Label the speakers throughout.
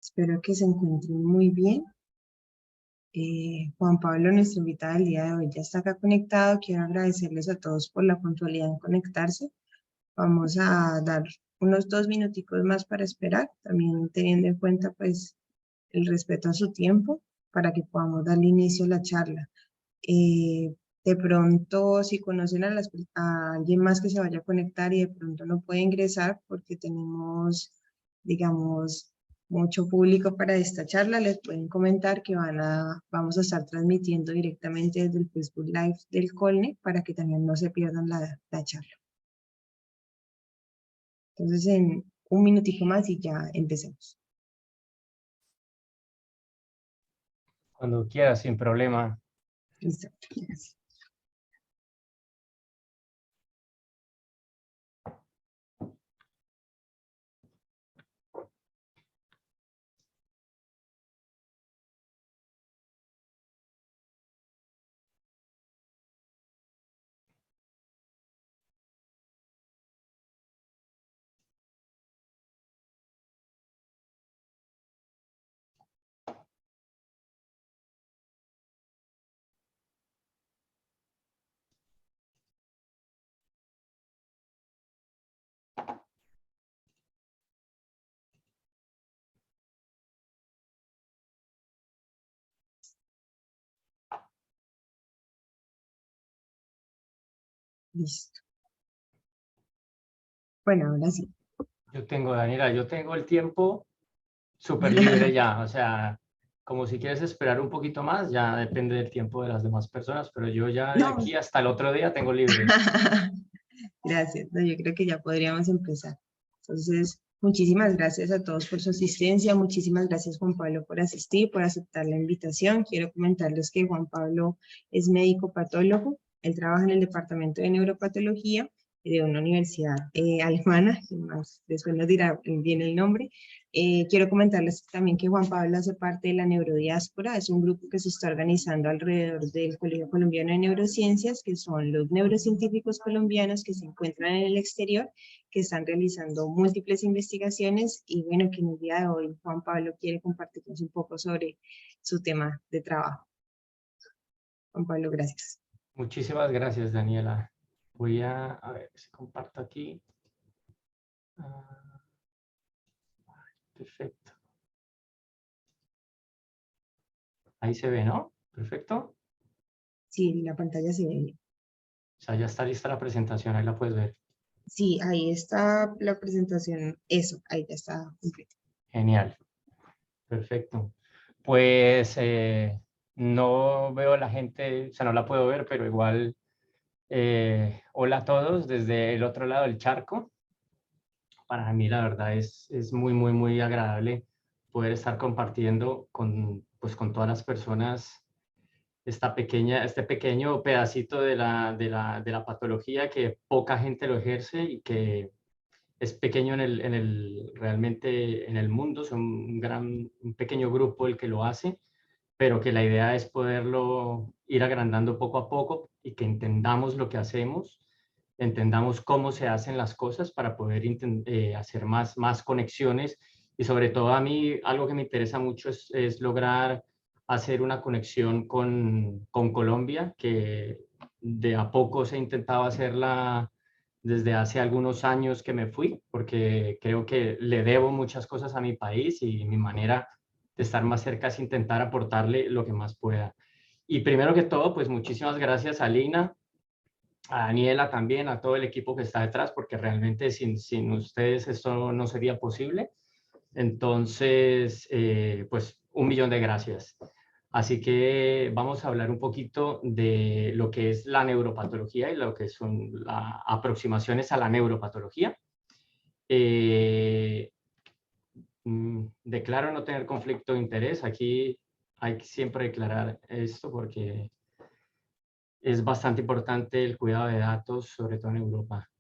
Speaker 1: Espero que se encuentren muy bien. Juan Pablo, nuestro invitado del día de hoy, ya está acá conectado. Quiero agradecerles a todos por la puntualidad en conectarse. Vamos a dar unos 2 minuticos más para esperar, también teniendo en cuenta pues el respeto a su tiempo para que podamos darle inicio a la charla. De pronto, si conocen a alguien más que se vaya a conectar y de pronto no puede ingresar porque tenemos, digamos, mucho público para esta charla, les pueden comentar que vamos a estar transmitiendo directamente desde el Facebook Live del Colne para que también no se pierdan la charla. Entonces, en un minutico más y ya empecemos.
Speaker 2: Cuando quieras, sin problema.
Speaker 1: Listo, gracias. Listo. Bueno, ahora sí.
Speaker 2: Daniela, yo tengo el tiempo súper libre ya, o sea, como si quieres esperar un poquito más, ya depende del tiempo de las demás personas, pero yo ya de
Speaker 1: No.
Speaker 2: aquí hasta el otro día tengo libre.
Speaker 1: Gracias. No, yo creo que ya podríamos empezar. Entonces, muchísimas gracias a todos por su asistencia. Muchísimas gracias, Juan Pablo, por asistir, por aceptar la invitación. Quiero comentarles que Juan Pablo es médico patólogo. Él trabaja en el departamento de neuropatología de una universidad alemana, que más después nos dirá bien el nombre. Quiero comentarles también que Juan Pablo hace parte de la Neurodiáspora, es un grupo que se está organizando alrededor del Colegio Colombiano de Neurociencias, que son los neurocientíficos colombianos que se encuentran en el exterior, que están realizando múltiples investigaciones y bueno, que en el día de hoy Juan Pablo quiere compartirnos un poco sobre su tema de trabajo. Juan Pablo, gracias.
Speaker 2: Muchísimas gracias, Daniela. Voy a ver si comparto aquí. Perfecto. Ahí se ve, ¿no? Perfecto.
Speaker 1: Sí, la pantalla se ve bien.
Speaker 2: O sea, ya está lista la presentación, ahí la puedes ver.
Speaker 1: Sí, ahí está la presentación, eso, ahí ya está completa.
Speaker 2: Genial. Perfecto. Pues no veo a la gente, o sea, no la puedo ver, pero igual, hola a todos desde el otro lado del charco. Para mí, la verdad, es muy, muy, muy agradable poder estar compartiendo pues, con todas las personas este pequeño pedacito de la patología que poca gente lo ejerce y que es pequeño realmente en el mundo, son un pequeño grupo el que lo hace, pero que la idea es poderlo ir agrandando poco a poco y que entendamos lo que hacemos, entendamos cómo se hacen las cosas para poder hacer más conexiones y sobre todo a mí algo que me interesa mucho es lograr hacer una conexión con Colombia, que de a poco se ha intentado hacerla desde hace algunos años que me fui, porque creo que le debo muchas cosas a mi país y mi manera de estar más cerca es intentar aportarle lo que más pueda. Y primero que todo, pues muchísimas gracias a Lina, a Daniela también, a todo el equipo que está detrás, porque realmente sin ustedes esto no sería posible. Entonces, pues un millón de gracias. Así que vamos a hablar un poquito de lo que es la neuropatología y lo que son las aproximaciones a la neuropatología. Declaro no tener conflicto de interés. Aquí hay que siempre declarar esto porque es bastante importante el cuidado de datos, sobre todo en Europa.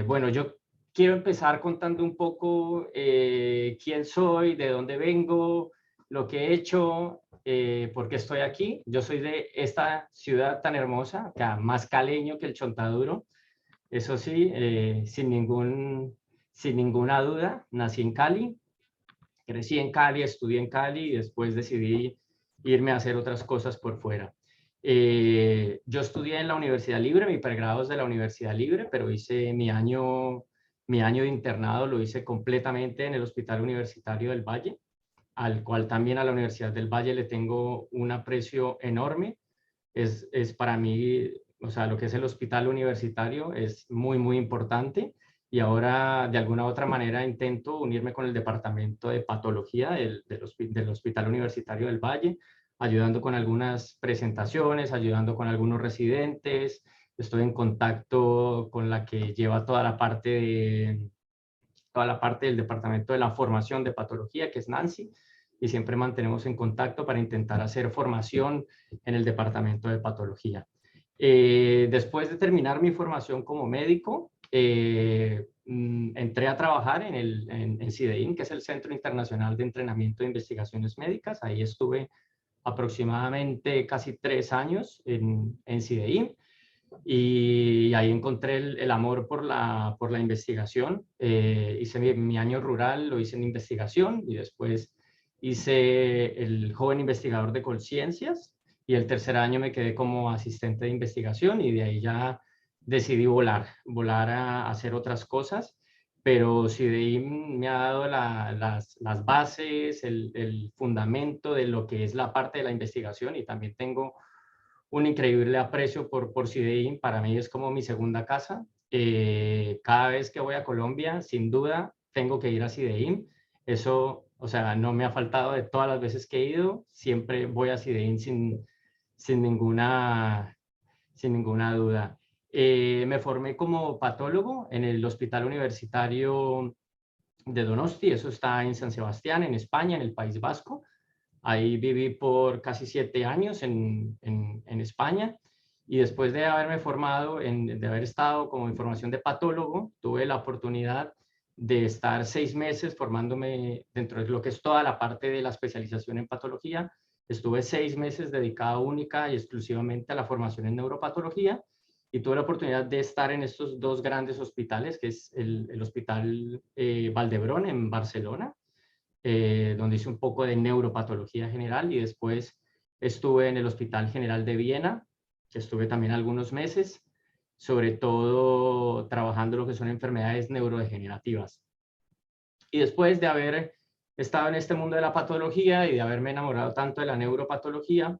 Speaker 2: Bueno, yo quiero empezar contando un poco quién soy, de dónde vengo, lo que he hecho, por qué estoy aquí. Yo soy de esta ciudad tan hermosa, más caleño que el Chontaduro. Eso sí, sin ninguna duda, nací en Cali. crecí en Cali, estudié en Cali y después decidí irme a hacer otras cosas por fuera. Yo estudié en la Universidad Libre, mi pregrado es de la Universidad Libre, pero hice mi año de internado lo hice completamente en el Hospital Universitario del Valle, al cual también a la Universidad del Valle le tengo un aprecio enorme. Es para mí, o sea, lo que es el hospital universitario es muy, muy importante. Y ahora, de alguna u otra manera, intento unirme con el departamento de patología del Hospital Universitario del Valle, ayudando con algunas presentaciones, ayudando con algunos residentes. Estoy en contacto con la que lleva toda la parte del departamento de la formación de patología, que es Nancy, y siempre mantenemos en contacto para intentar hacer formación en el departamento de patología. Después de terminar mi formación como médico, entré a trabajar en CIDEIN, que es el Centro Internacional de Entrenamiento de Investigaciones Médicas. Ahí estuve aproximadamente casi 3 años en CIDEIN. Y ahí encontré el amor por la investigación. Hice mi año rural, lo hice en investigación y después hice el joven investigador de Colciencias y el tercer año me quedé como asistente de investigación y de ahí ya decidí volar a hacer otras cosas, pero sí de ahí me ha dado las bases, el fundamento de lo que es la parte de la investigación y también tengo un increíble aprecio por CIDEIN. Para mí es como mi segunda casa. Cada vez que voy a Colombia, sin duda, tengo que ir a CIDEIN. Eso, o sea, no me ha faltado de todas las veces que he ido. Siempre voy a CIDEIN sin ninguna duda. Me formé como patólogo en el Hospital Universitario de Donosti. Eso está en San Sebastián, en España, en el País Vasco. Ahí viví por casi 7 años en España y después de haberme formado, de haber estado como en formación de patólogo, tuve la oportunidad de estar 6 meses formándome dentro de lo que es toda la parte de la especialización en patología. Estuve 6 meses dedicado única y exclusivamente a la formación en neuropatología y tuve la oportunidad de estar en estos 2 grandes hospitales, que es el Hospital Vall d'Hebron en Barcelona, donde hice un poco de neuropatología general y después estuve en el Hospital General de Viena, que estuve también algunos meses, sobre todo trabajando lo que son enfermedades neurodegenerativas. Y después de haber estado en este mundo de la patología y de haberme enamorado tanto de la neuropatología,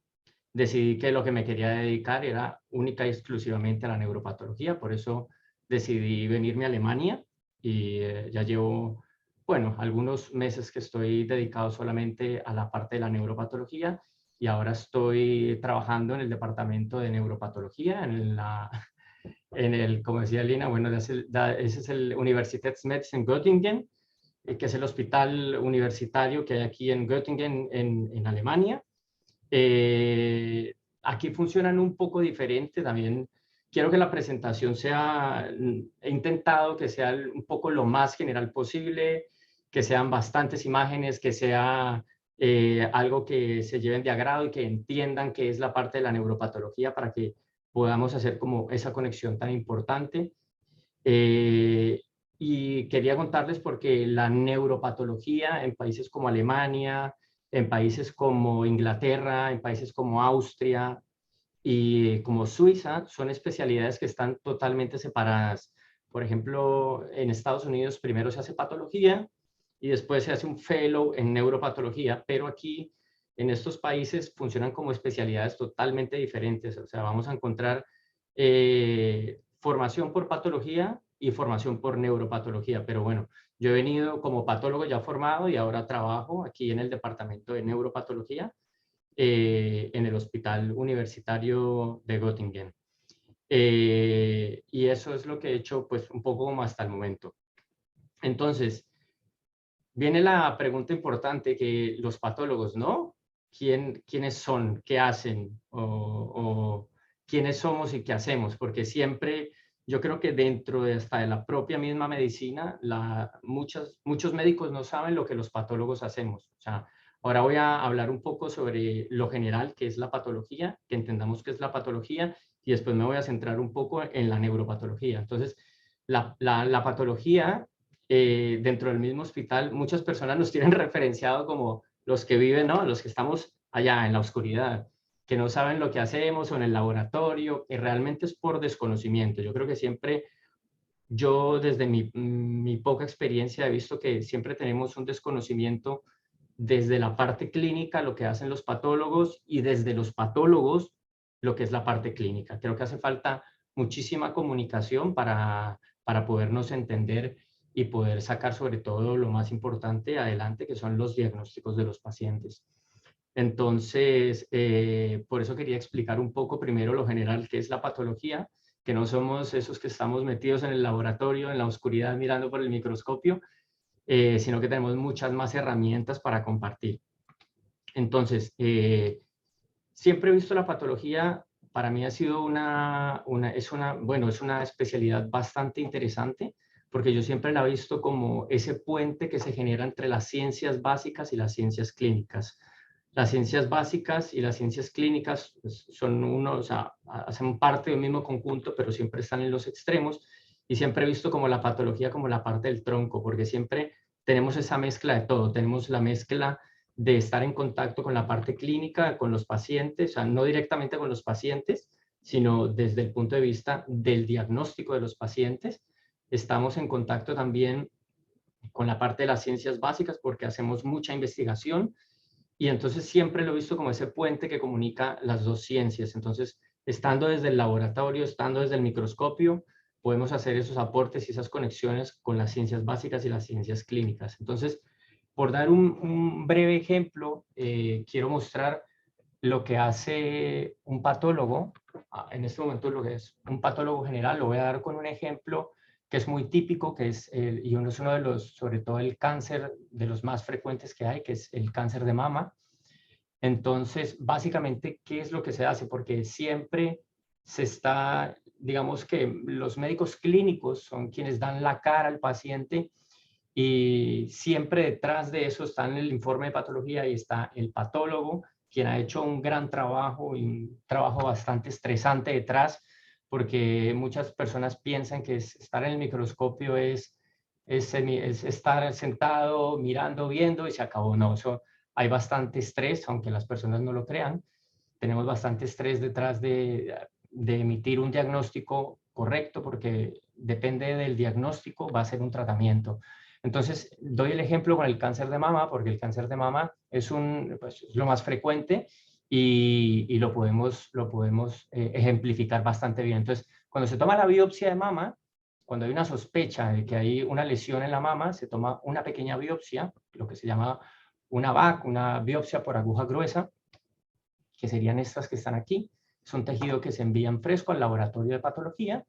Speaker 2: decidí que lo que me quería dedicar era única y exclusivamente a la neuropatología. Por eso decidí venirme a Alemania y ya llevo, bueno, algunos meses que estoy dedicado solamente a la parte de la neuropatología y ahora estoy trabajando en el departamento de neuropatología, como decía Lina, bueno, ese es el Universitätsmedizin Göttingen, que es el hospital universitario que hay aquí en Göttingen, en Alemania. Aquí funcionan un poco diferente también. Quiero que la presentación sea, he intentado que sea un poco lo más general posible, que sean bastantes imágenes, que sea algo que se lleven de agrado y que entiendan qué es la parte de la neuropatología para que podamos hacer como esa conexión tan importante. Y quería contarles porque la neuropatología en países como Alemania, en países como Inglaterra, en países como Austria y como Suiza, son especialidades que están totalmente separadas. Por ejemplo, en Estados Unidos primero se hace patología y después se hace un fellow en neuropatología, pero aquí en estos países funcionan como especialidades totalmente diferentes. O sea, vamos a encontrar formación por patología y formación por neuropatología, pero bueno, yo he venido como patólogo ya formado y ahora trabajo aquí en el departamento de neuropatología en el Hospital Universitario de Göttingen. Y eso es lo que he hecho pues un poco como hasta el momento. Entonces, viene la pregunta importante que los patólogos, ¿no? ¿Quiénes son? ¿Qué hacen? O quiénes somos y qué hacemos? Porque siempre, yo creo que dentro de hasta de la propia misma medicina, muchos médicos no saben lo que los patólogos hacemos. O sea, ahora voy a hablar un poco sobre lo general, que es la patología, que entendamos qué es la patología, y después me voy a centrar un poco en la neuropatología. Entonces, la patología dentro del mismo hospital, muchas personas nos tienen referenciado como los que viven, ¿no? Los que estamos allá en la oscuridad, que no saben lo que hacemos o en el laboratorio, que realmente es por desconocimiento. Yo creo que siempre, yo desde mi poca experiencia he visto que siempre tenemos un desconocimiento desde la parte clínica, lo que hacen los patólogos, y desde los patólogos, lo que es la parte clínica. Creo que hace falta muchísima comunicación para podernos entender y poder sacar sobre todo lo más importante adelante, que son los diagnósticos de los pacientes. Entonces, por eso quería explicar un poco primero lo general que es la patología, que no somos esos que estamos metidos en el laboratorio, en la oscuridad, mirando por el microscopio, sino que tenemos muchas más herramientas para compartir. Entonces, siempre he visto la patología, para mí ha sido es una especialidad bastante interesante, porque yo siempre la he visto como ese puente que se genera entre las ciencias básicas y las ciencias clínicas. Las ciencias básicas y las ciencias clínicas pues, o sea, hacen parte del mismo conjunto, pero siempre están en los extremos, y siempre he visto como la patología como la parte del tronco, porque siempre tenemos esa mezcla de todo, tenemos la mezcla de estar en contacto con la parte clínica, con los pacientes, o sea, no directamente con los pacientes, sino desde el punto de vista del diagnóstico de los pacientes. Estamos en contacto también con la parte de las ciencias básicas porque hacemos mucha investigación, y entonces siempre lo he visto como ese puente que comunica las dos ciencias. Entonces, estando desde el laboratorio, estando desde el microscopio, podemos hacer esos aportes y esas conexiones con las ciencias básicas y las ciencias clínicas. Entonces, por dar un breve ejemplo, quiero mostrar lo que hace un patólogo. En este momento lo que es un patólogo general, lo voy a dar con un ejemplo que es muy típico, que es, y uno es uno de los, sobre todo el cáncer de los más frecuentes que hay, que es el cáncer de mama. Entonces, básicamente, ¿qué es lo que se hace? Porque siempre se está, digamos que los médicos clínicos son quienes dan la cara al paciente, y siempre detrás de eso está en el informe de patología y está el patólogo, quien ha hecho un gran trabajo y un trabajo bastante estresante detrás, porque muchas personas piensan que estar en el microscopio es estar sentado, mirando, viendo y se acabó. No, eso hay bastante estrés, aunque las personas no lo crean. Tenemos bastante estrés detrás de emitir un diagnóstico correcto, porque depende del diagnóstico, va a ser un tratamiento. Entonces, doy el ejemplo con el cáncer de mama, porque el cáncer de mama es, pues, es lo más frecuente, y lo podemos ejemplificar bastante bien. Entonces, cuando se toma la biopsia de mama, cuando hay una sospecha de que hay una lesión en la mama, se toma una pequeña biopsia, lo que se llama una VAC, una biopsia por aguja gruesa, que serían estas que están aquí. Es un tejido que se envía en fresco al laboratorio de patología.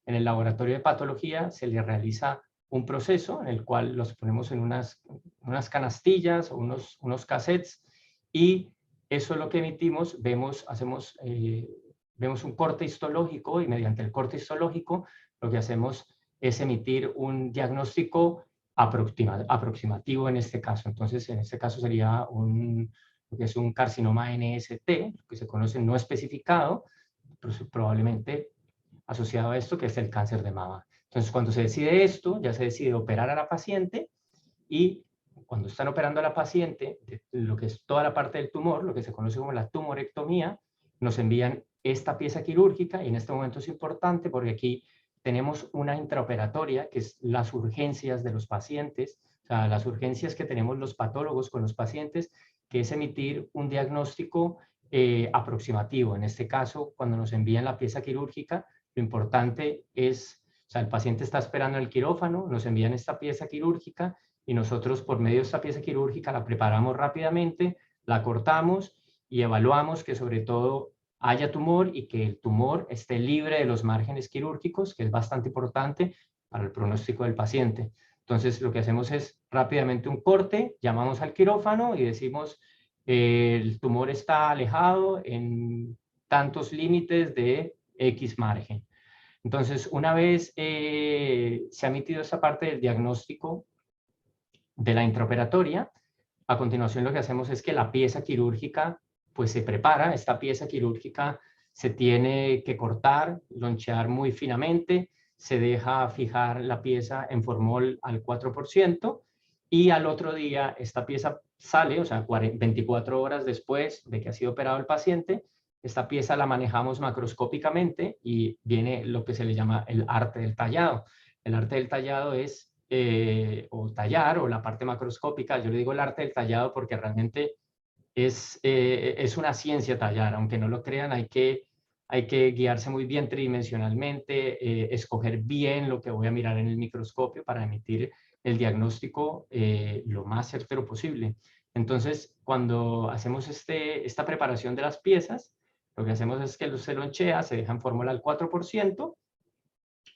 Speaker 2: En el laboratorio de patología se le realiza un proceso en el cual los ponemos en unas canastillas o unos cassettes, y eso es lo que emitimos. Vemos un corte histológico, y mediante el corte histológico lo que hacemos es emitir un diagnóstico aproximativo en este caso. Entonces, en este caso sería lo que es un carcinoma NST, que se conoce no especificado, probablemente asociado a esto, que es el cáncer de mama. Entonces, cuando se decide esto, ya se decide operar a la paciente, y cuando están operando a la paciente, lo que es toda la parte del tumor, lo que se conoce como la tumorectomía, nos envían esta pieza quirúrgica, y en este momento es importante porque aquí tenemos una intraoperatoria, que es las urgencias de los pacientes, o sea, las urgencias que tenemos los patólogos con los pacientes, que es emitir un diagnóstico aproximativo. En este caso, cuando nos envían la pieza quirúrgica, lo importante es, o sea, el paciente está esperando en el quirófano, nos envían esta pieza quirúrgica, y nosotros por medio de esta pieza quirúrgica la preparamos rápidamente, la cortamos y evaluamos que sobre todo haya tumor y que el tumor esté libre de los márgenes quirúrgicos, que es bastante importante para el pronóstico del paciente. Entonces, lo que hacemos es rápidamente un corte, llamamos al quirófano y decimos, el tumor está alejado en tantos límites de X margen. Entonces, una vez se ha emitido esa parte del diagnóstico de la intraoperatoria, a continuación lo que hacemos es que la pieza quirúrgica pues se prepara. Esta pieza quirúrgica se tiene que cortar, lonchear muy finamente, se deja fijar la pieza en formol al 4% y al otro día esta pieza sale, o sea, 24 horas después de que ha sido operado el paciente, esta pieza la manejamos macroscópicamente y viene lo que se le llama el arte del tallado. El arte del tallado es, o tallar, o la parte macroscópica. Yo le digo el arte del tallado porque realmente es una ciencia tallar. Aunque no lo crean, hay que guiarse muy bien tridimensionalmente, escoger bien lo que voy a mirar en el microscopio para emitir el diagnóstico lo más certero posible. Entonces, cuando hacemos esta preparación de las piezas, lo que hacemos es que se lonchea, se deja en fórmula al 4%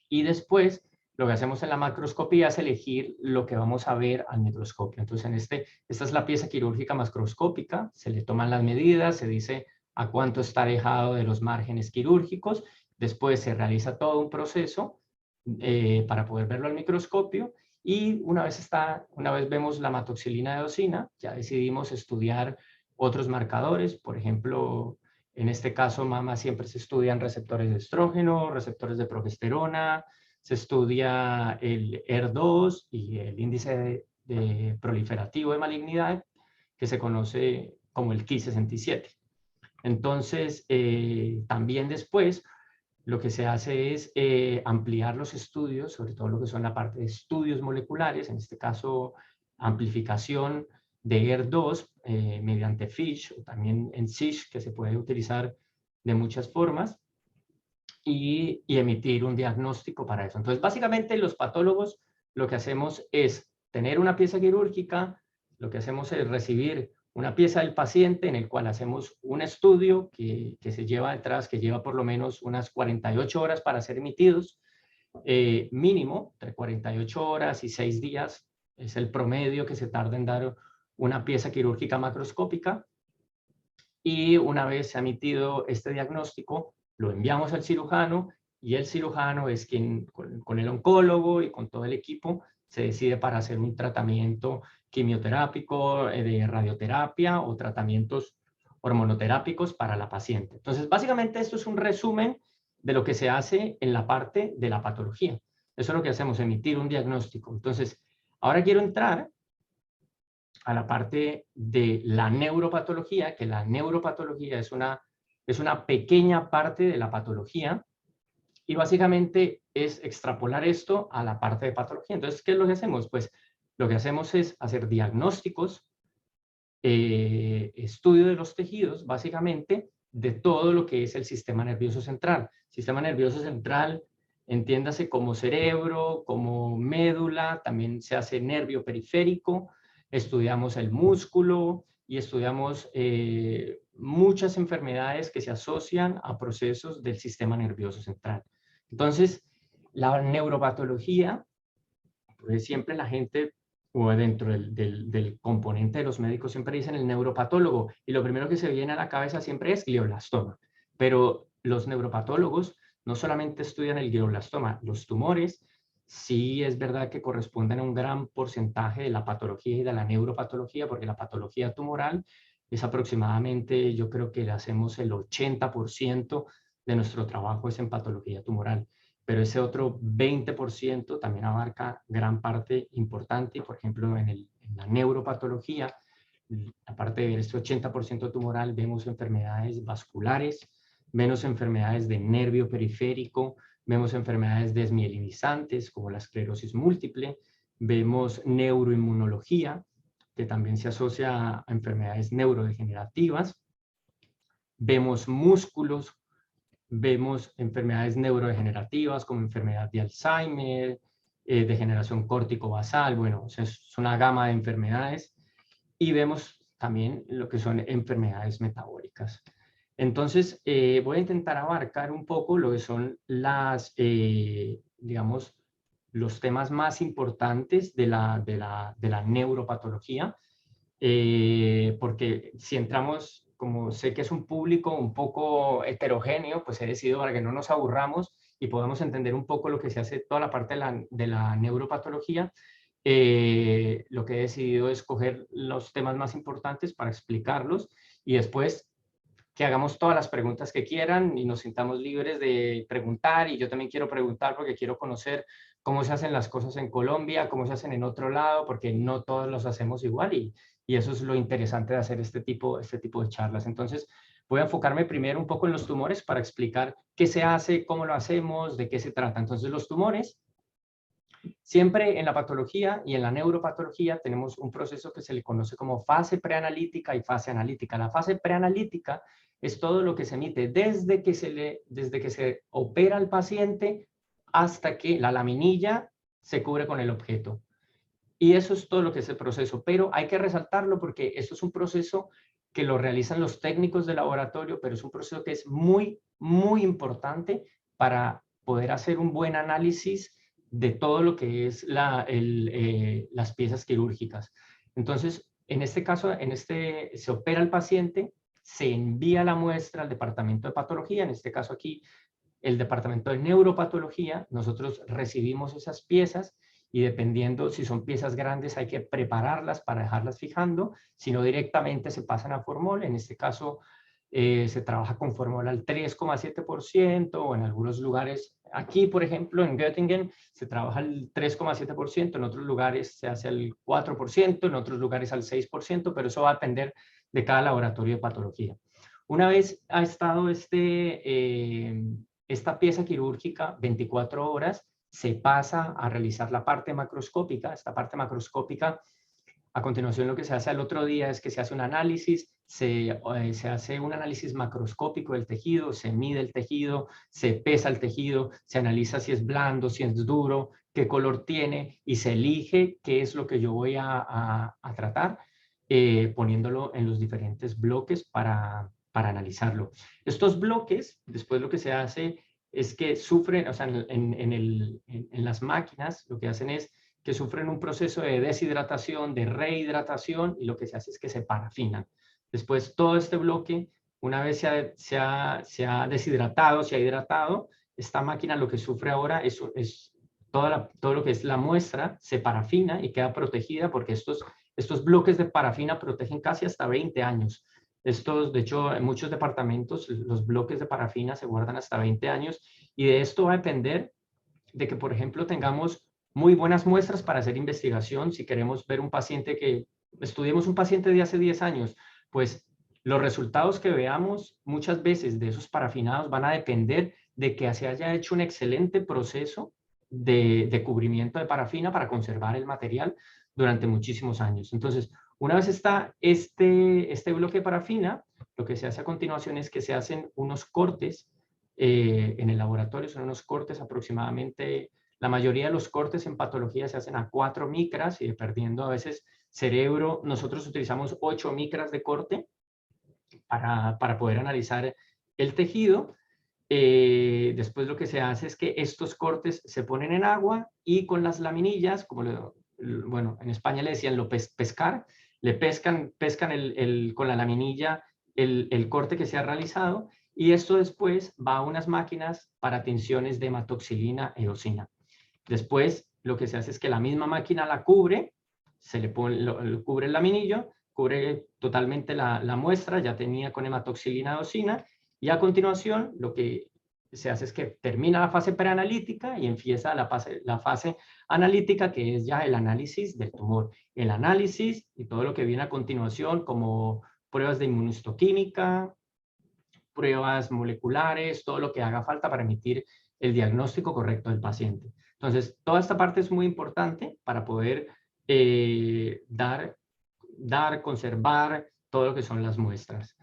Speaker 2: y después lo que hacemos en la macroscopía es elegir lo que vamos a ver al microscopio. Entonces, esta es la pieza quirúrgica macroscópica, se le toman las medidas, se dice a cuánto está alejado de los márgenes quirúrgicos, después se realiza todo un proceso para poder verlo al microscopio y una vez vemos la hematoxilina de eosina, ya decidimos estudiar otros marcadores, por ejemplo, en este caso, mama, siempre se estudian receptores de estrógeno, receptores de progesterona, se estudia el ER2 y el índice de proliferativo de malignidad, que se conoce como el Ki-67. Entonces, también después, lo que se hace es ampliar los estudios, sobre todo lo que son la parte de estudios moleculares, en este caso, amplificación de ER2 mediante FISH o también en SISH, que se puede utilizar de muchas formas, y emitir un diagnóstico para eso. Entonces, básicamente los patólogos lo que hacemos es tener una pieza quirúrgica, lo que hacemos es recibir una pieza del paciente en el cual hacemos un estudio que se lleva detrás, que lleva por lo menos unas 48 horas para ser emitidos, mínimo, entre 48 horas y 6 días, es el promedio que se tarda en dar una pieza quirúrgica macroscópica, y una vez se ha emitido este diagnóstico, lo enviamos al cirujano y el cirujano es quien, con el oncólogo y con todo el equipo, se decide para hacer un tratamiento quimioterápico, de radioterapia o tratamientos hormonoterápicos para la paciente. Entonces, básicamente esto es un resumen de lo que se hace en la parte de la patología. Eso es lo que hacemos, emitir un diagnóstico. Entonces, ahora quiero entrar a la parte de la neuropatología, que la neuropatología es una pequeña parte de la patología y básicamente es extrapolar esto a la parte de patología. Entonces, ¿qué es lo que hacemos? Pues lo que hacemos es hacer diagnósticos, estudio de los tejidos, básicamente, de todo lo que es el sistema nervioso central. Sistema nervioso central, entiéndase como cerebro, como médula, también se hace nervio periférico, estudiamos el músculo y estudiamos muchas enfermedades que se asocian a procesos del sistema nervioso central. Entonces, la neuropatología, pues siempre la gente, o dentro del componente de los médicos, siempre dicen el neuropatólogo, y lo primero que se viene a la cabeza siempre es glioblastoma. Pero los neuropatólogos no solamente estudian el glioblastoma, los tumores, sí es verdad que corresponden a un gran porcentaje de la patología y de la neuropatología, porque la patología tumoral es aproximadamente, yo creo que le hacemos el 80% de nuestro trabajo es en patología tumoral, pero ese otro 20% también abarca gran parte importante, y por ejemplo en la neuropatología, aparte de ver este 80% tumoral, vemos enfermedades vasculares, vemos enfermedades de nervio periférico, vemos enfermedades desmielinizantes como la esclerosis múltiple, vemos neuroinmunología, que también se asocia a enfermedades neurodegenerativas, vemos músculos, vemos enfermedades neurodegenerativas como enfermedad de Alzheimer, degeneración córtico-basal, bueno, es una gama de enfermedades, y vemos también lo que son enfermedades metabólicas. Entonces, voy a intentar abarcar un poco lo que son digamos, los temas más importantes de la neuropatología, porque si entramos, como sé que es un público un poco heterogéneo, pues he decidido para que no nos aburramos y podamos entender un poco lo que se hace toda la parte de la neuropatología, lo que he decidido es coger los temas más importantes para explicarlos y después que hagamos todas las preguntas que quieran y nos sintamos libres de preguntar, y yo también quiero preguntar porque quiero conocer cómo se hacen las cosas en Colombia, cómo se hacen en otro lado, porque no todos los hacemos igual, y eso es lo interesante de hacer este tipo de charlas. Entonces, voy a enfocarme primero un poco en los tumores para explicar qué se hace, cómo lo hacemos, de qué se trata. Entonces, los tumores, siempre en la patología y en la neuropatología tenemos un proceso que se le conoce como fase preanalítica y fase analítica. La fase preanalítica es todo lo que se emite desde que se opera al paciente hasta que la laminilla se cubre con el objeto. Y eso es todo lo que es el proceso, pero hay que resaltarlo porque esto es un proceso que lo realizan los técnicos de laboratorio, pero es un proceso que es muy, muy importante para poder hacer un buen análisis de todo lo que es las piezas quirúrgicas. Entonces, en este caso, se opera el paciente, se envía la muestra al departamento de patología, en este caso aquí, el departamento de neuropatología. Nosotros recibimos esas piezas y dependiendo si son piezas grandes hay que prepararlas para dejarlas fijando, si no directamente se pasan a formol. En este caso se trabaja con formol al 3,7% o en algunos lugares, aquí por ejemplo en Göttingen se trabaja al 3,7%, en otros lugares se hace al 4%, en otros lugares al 6%, pero eso va a depender de cada laboratorio de patología. Una vez ha estado esta pieza quirúrgica 24 horas, se pasa a realizar la parte macroscópica. Esta parte macroscópica, a continuación lo que se hace al otro día es que se hace un análisis, se hace un análisis macroscópico del tejido, se mide el tejido, se pesa el tejido, se analiza si es blando, si es duro, qué color tiene, y se elige qué es lo que yo voy a tratar, poniéndolo en los diferentes bloques para analizarlo. Estos bloques, después lo que se hace es que sufren, o sea, en las máquinas lo que hacen es que sufren un proceso de deshidratación, de rehidratación, y lo que se hace es que se parafinan. Después todo este bloque, una vez se ha deshidratado, se ha hidratado, esta máquina lo que sufre ahora es todo lo que es la muestra, se parafina y queda protegida porque estos bloques de parafina protegen casi hasta 20 años. De hecho, en muchos departamentos los bloques de parafina se guardan hasta 20 años, y de esto va a depender de que, por ejemplo, tengamos muy buenas muestras para hacer investigación. Si queremos ver estudiemos un paciente de hace 10 años, pues los resultados que veamos muchas veces de esos parafinados van a depender de que se haya hecho un excelente proceso de cubrimiento de parafina para conservar el material durante muchísimos años. Entonces, una vez está este bloque de parafina, lo que se hace a continuación es que se hacen unos cortes en el laboratorio. Son unos cortes aproximadamente, la mayoría de los cortes en patología se hacen a 4 micras, y dependiendo a veces cerebro, nosotros utilizamos 8 micras de corte para poder analizar el tejido. Después lo que se hace es que estos cortes se ponen en agua y con las laminillas, bueno, en España le decían pescar, le pescan con la laminilla el corte que se ha realizado, y esto después va a unas máquinas para tinciones de hematoxilina e eosina. Después lo que se hace es que la misma máquina la cubre, se le cubre el laminillo, cubre totalmente la muestra, ya tenía con hematoxilina e eosina, y a continuación lo que se hace es que termina la fase preanalítica y empieza la fase analítica, que es ya el análisis del tumor. El análisis y todo lo que viene a continuación, como pruebas de inmunohistoquímica, pruebas moleculares, todo lo que haga falta para emitir el diagnóstico correcto del paciente. Entonces, toda esta parte es muy importante para poder conservar todo lo que son las muestras.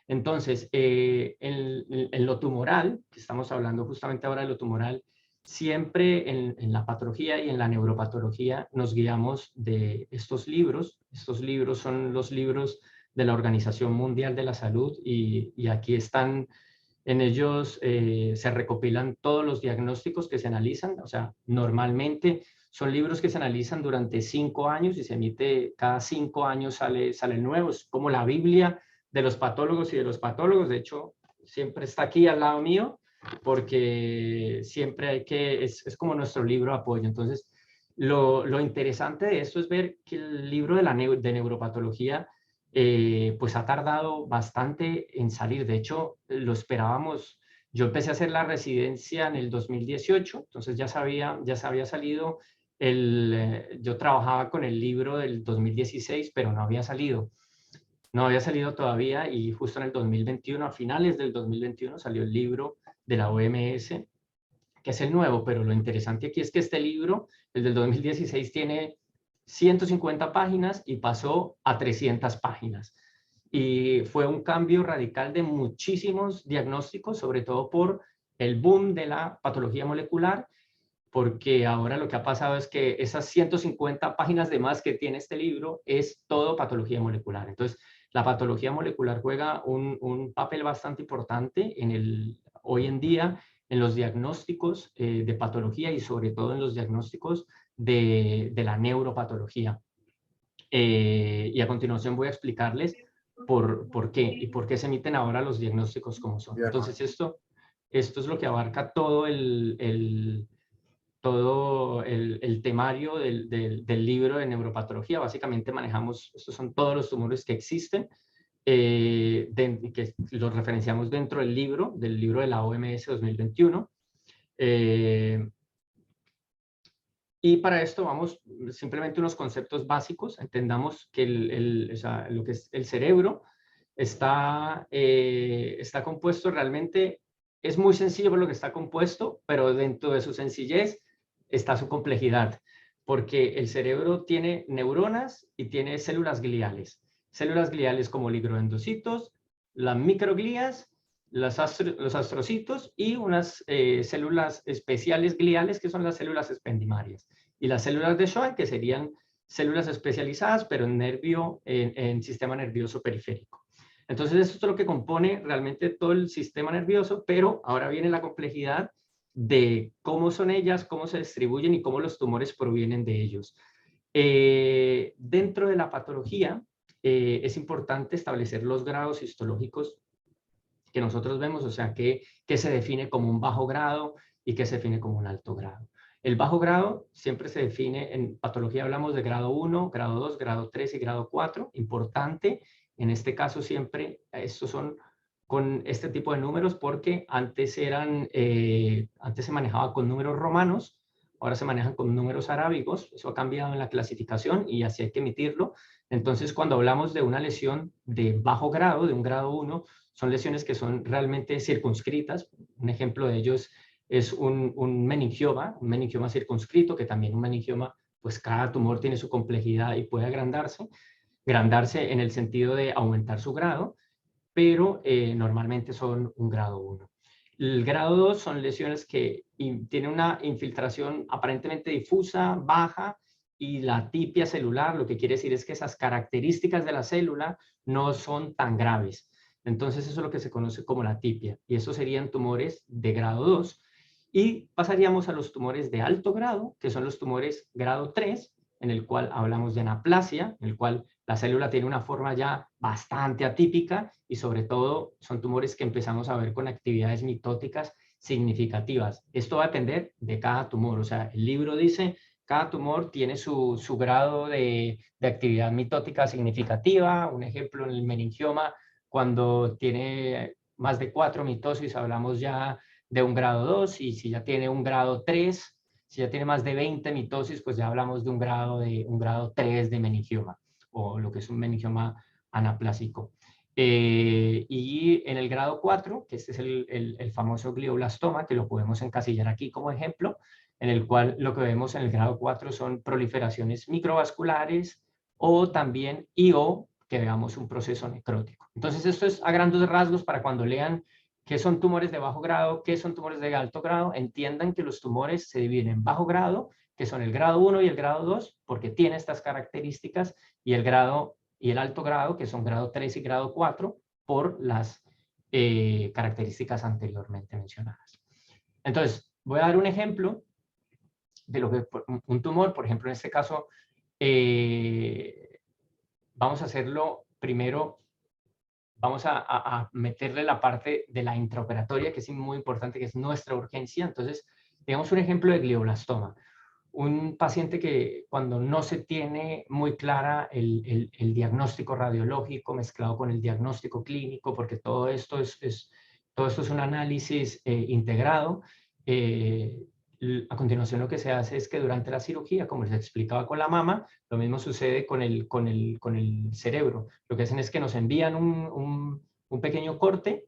Speaker 2: Entonces, en lo tumoral, que estamos hablando justamente ahora de lo tumoral, siempre en la patología y en la neuropatología nos guiamos de estos libros. Estos libros son los libros de la Organización Mundial de la Salud, y aquí están, en ellos se recopilan todos los diagnósticos que se analizan. O sea, normalmente son libros que se analizan durante 5 años y se emite cada 5 años, sale nuevo. Es como la Biblia de los patólogos y de los patólogos. De hecho, siempre está aquí al lado mío porque siempre es como nuestro libro de apoyo. Entonces, lo interesante de esto es ver que el libro de neuropatología pues ha tardado bastante en salir. De hecho, lo esperábamos. Yo empecé a hacer la residencia en el 2018, entonces ya se había salido yo trabajaba con el libro del 2016, pero no había salido. No había salido todavía y justo en el 2021, a finales del 2021, salió el libro de la OMS, que es el nuevo, pero lo interesante aquí es que este libro, el del 2016, tiene 150 páginas y pasó a 300 páginas. Y fue un cambio radical de muchísimos diagnósticos, sobre todo por el boom de la patología molecular, porque ahora lo que ha pasado es que esas 150 páginas de más que tiene este libro es todo patología molecular. Entonces, la patología molecular juega un papel bastante importante hoy en día en los diagnósticos de patología y sobre todo en los diagnósticos de la neuropatología. Y a continuación voy a explicarles por qué y por qué se emiten ahora los diagnósticos como son. Entonces, esto es lo que abarca todo el temario del libro de neuropatología. Básicamente manejamos, estos son todos los tumores que existen, que los referenciamos dentro del libro de la OMS 2021. Y para esto vamos simplemente unos conceptos básicos. Entendamos que lo que es el cerebro está compuesto realmente, es muy sencillo por lo que está compuesto, pero dentro de su sencillez está su complejidad, porque el cerebro tiene neuronas y tiene células gliales. Células gliales como oligoendocitos, las microglías, los astrocitos y unas células especiales gliales que son las células espendimarias. Y las células de Schwann, que serían células especializadas, pero en sistema nervioso periférico. Entonces, esto es lo que compone realmente todo el sistema nervioso, pero ahora viene la complejidad de cómo son ellas, cómo se distribuyen y cómo los tumores provienen de ellos. Dentro de la patología, es importante establecer los grados histológicos que nosotros vemos, o sea, que se define como un bajo grado y que se define como un alto grado. El bajo grado siempre se define, en patología hablamos de grado 1, grado 2, grado 3 y grado 4. Importante, en este caso siempre, estos son con este tipo de números porque antes se manejaba con números romanos, ahora se manejan con números arábigos. Eso ha cambiado en la clasificación y así hay que emitirlo. Entonces, cuando hablamos de una lesión de bajo grado, de un grado 1, son lesiones que son realmente circunscritas. Un ejemplo de ellos es un meningioma circunscrito, que también un meningioma, pues cada tumor tiene su complejidad y puede agrandarse en el sentido de aumentar su grado, pero normalmente son un grado 1. El grado 2 son lesiones que tienen una infiltración aparentemente difusa, baja, y la atipia celular, lo que quiere decir es que esas características de la célula no son tan graves. Entonces eso es lo que se conoce como la atipia, y esos serían tumores de grado 2. Y pasaríamos a los tumores de alto grado, que son los tumores grado 3, en el cual hablamos de anaplasia, en el cual la célula tiene una forma ya bastante atípica y sobre todo son tumores que empezamos a ver con actividades mitóticas significativas. Esto va a depender de cada tumor, o sea, el libro dice cada tumor tiene su grado de actividad mitótica significativa. Un ejemplo, en el meningioma, cuando tiene más de 4 mitosis, hablamos ya de un grado 2, y si ya tiene un grado 3, si ya tiene más de 20 mitosis, pues ya hablamos de un grado 3 de meningioma, o lo que es un meningioma anaplásico. Y en el grado 4, que este es el famoso glioblastoma, que lo podemos encasillar aquí como ejemplo, en el cual lo que vemos en el grado 4 son proliferaciones microvasculares o también que veamos un proceso necrótico. Entonces, esto es a grandes rasgos para cuando lean qué son tumores de bajo grado, qué son tumores de alto grado, entiendan que los tumores se dividen en bajo grado, que son el grado 1 y el grado 2, porque tiene estas características, y el alto grado, que son grado 3 y grado 4, por las características anteriormente mencionadas. Entonces, voy a dar un ejemplo de lo que un tumor, por ejemplo, en este caso, vamos a hacerlo primero, vamos a meterle la parte de la intraoperatoria, que es muy importante, que es nuestra urgencia. Entonces, digamos un ejemplo de glioblastoma. un paciente que cuando no se tiene muy clara el diagnóstico radiológico mezclado con el diagnóstico clínico, porque todo esto todo esto es un análisis integrado, a continuación lo que se hace es que durante la cirugía, como les explicaba con la mama, lo mismo sucede con el cerebro. Lo que hacen es que nos envían un pequeño corte,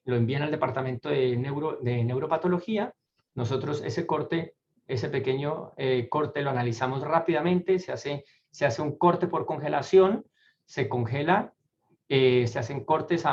Speaker 2: lo envían al departamento de neuropatología. Nosotros ese pequeño corte lo analizamos rápidamente, se hace un corte por congelación, se congela, se hacen cortes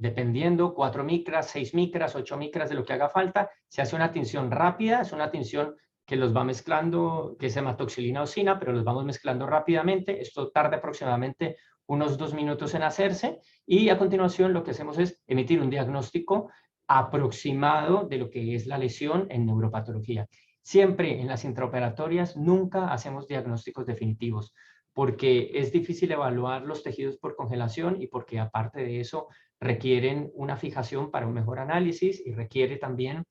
Speaker 2: dependiendo, 4 micras, 6 micras, 8 micras de lo que haga falta, se hace una tinción rápida, es una tinción que los va mezclando, que es hematoxilina osina, pero los vamos mezclando rápidamente, esto tarda aproximadamente unos 2 minutos en hacerse, y a continuación lo que hacemos es emitir un diagnóstico aproximado de lo que es la lesión en neuropatología. Siempre en las intraoperatorias nunca hacemos diagnósticos definitivos, porque es difícil evaluar los tejidos por congelación y porque aparte de eso requieren una fijación para un mejor análisis y requiere también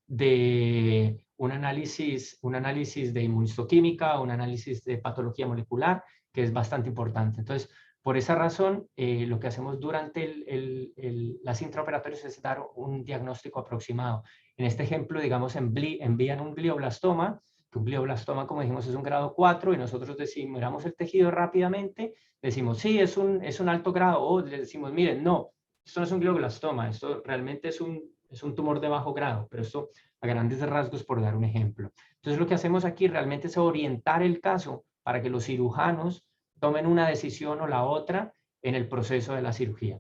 Speaker 2: de un análisis de inmunistoquímica, un análisis de patología molecular, que es bastante importante. Entonces, por esa razón, lo que hacemos durante las intraoperatorias es dar un diagnóstico aproximado. En este ejemplo, digamos, envían un glioblastoma, que un glioblastoma, como dijimos, es un grado 4, y nosotros miramos el tejido rápidamente, decimos, sí, es un alto grado, o le decimos, miren, no, esto no es un glioblastoma, esto realmente es un tumor de bajo grado, pero esto a grandes rasgos por dar un ejemplo. Entonces, lo que hacemos aquí realmente es orientar el caso para que los cirujanos tomen una decisión o la otra en el proceso de la cirugía.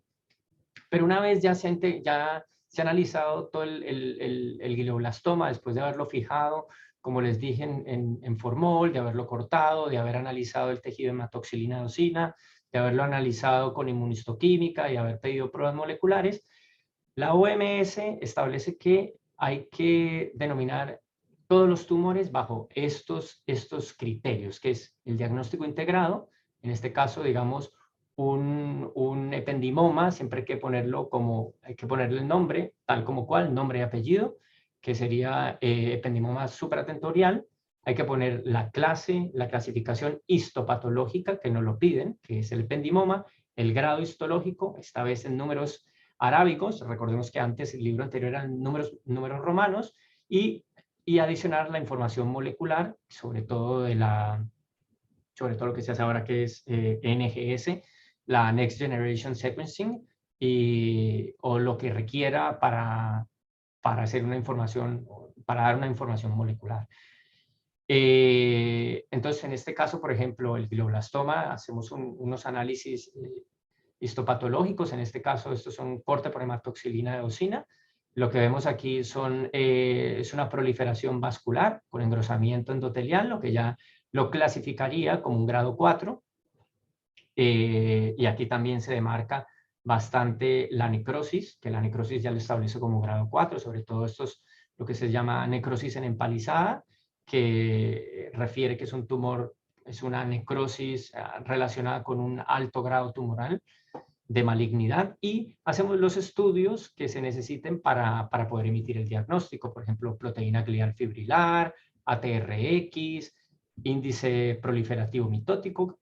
Speaker 2: Pero una vez ya se ha analizado todo el glioblastoma, después de haberlo fijado, como les dije, en formol, de haberlo cortado, de haber analizado el tejido hematoxilina eosina, de haberlo analizado con inmunistoquímica y haber pedido pruebas moleculares, la OMS establece que hay que denominar todos los tumores bajo estos criterios, que es el diagnóstico integrado, en este caso, digamos, un ependimoma, siempre hay que ponerle el nombre, tal como cual, nombre y apellido, que sería ependimoma superatentorial. Hay que poner la clasificación histopatológica, que nos lo piden, que es el ependimoma, el grado histológico, esta vez en números arábicos, recordemos que antes el libro anterior eran números romanos, y adicionar la información molecular, sobre todo lo que se hace ahora, que es NGS, la Next Generation Sequencing, o lo que requiera para hacer para dar una información molecular. Entonces, en este caso, por ejemplo, el glioblastoma, hacemos unos análisis histopatológicos. En este caso, estos son corte por hematoxilina eosina. Lo que vemos aquí es una proliferación vascular con engrosamiento endotelial, lo que ya lo clasificaría como un grado 4. Y aquí también se demarca bastante la necrosis, que la necrosis ya lo establece como grado 4, sobre todo lo que se llama necrosis en empalizada, que refiere que es un tumor, es una necrosis relacionada con un alto grado tumoral de malignidad, y hacemos los estudios que se necesiten para poder emitir el diagnóstico, por ejemplo, proteína glial fibrilar, ATRX, índice proliferativo mitótico,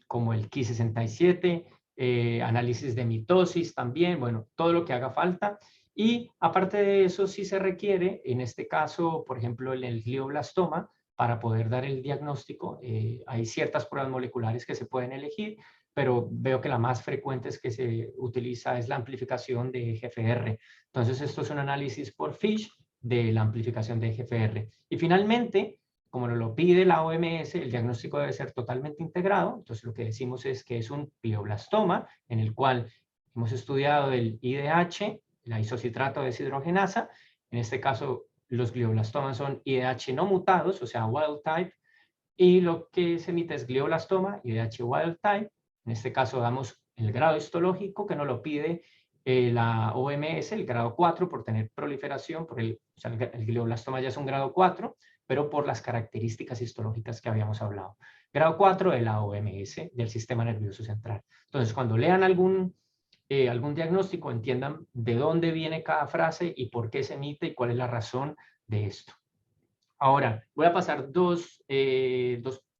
Speaker 2: como el Ki67, análisis de mitosis también, bueno, todo lo que haga falta. Y aparte de eso, sí se requiere, en este caso, por ejemplo, en el glioblastoma, para poder dar el diagnóstico, hay ciertas pruebas moleculares que se pueden elegir, pero veo que la más frecuente que se utiliza es la amplificación de GFR. Entonces, esto es un análisis por FISH de la amplificación de GFR. Y finalmente, como nos lo pide la OMS, el diagnóstico debe ser totalmente integrado. Entonces, lo que decimos es que es un glioblastoma, en el cual hemos estudiado el IDH, la isocitrato deshidrogenasa. En este caso, los glioblastomas son IDH no mutados, o sea, wild type, y lo que se emite es glioblastoma, IDH wild type. En este caso damos el grado histológico, que nos lo pide la OMS, el grado 4, por tener proliferación, o sea, el glioblastoma ya es un grado 4, pero por las características histológicas que habíamos hablado. Grado 4 de la OMS, del sistema nervioso central. Entonces, cuando lean algún diagnóstico, entiendan de dónde viene cada frase y por qué se emite y cuál es la razón de esto. Ahora, voy a pasar dos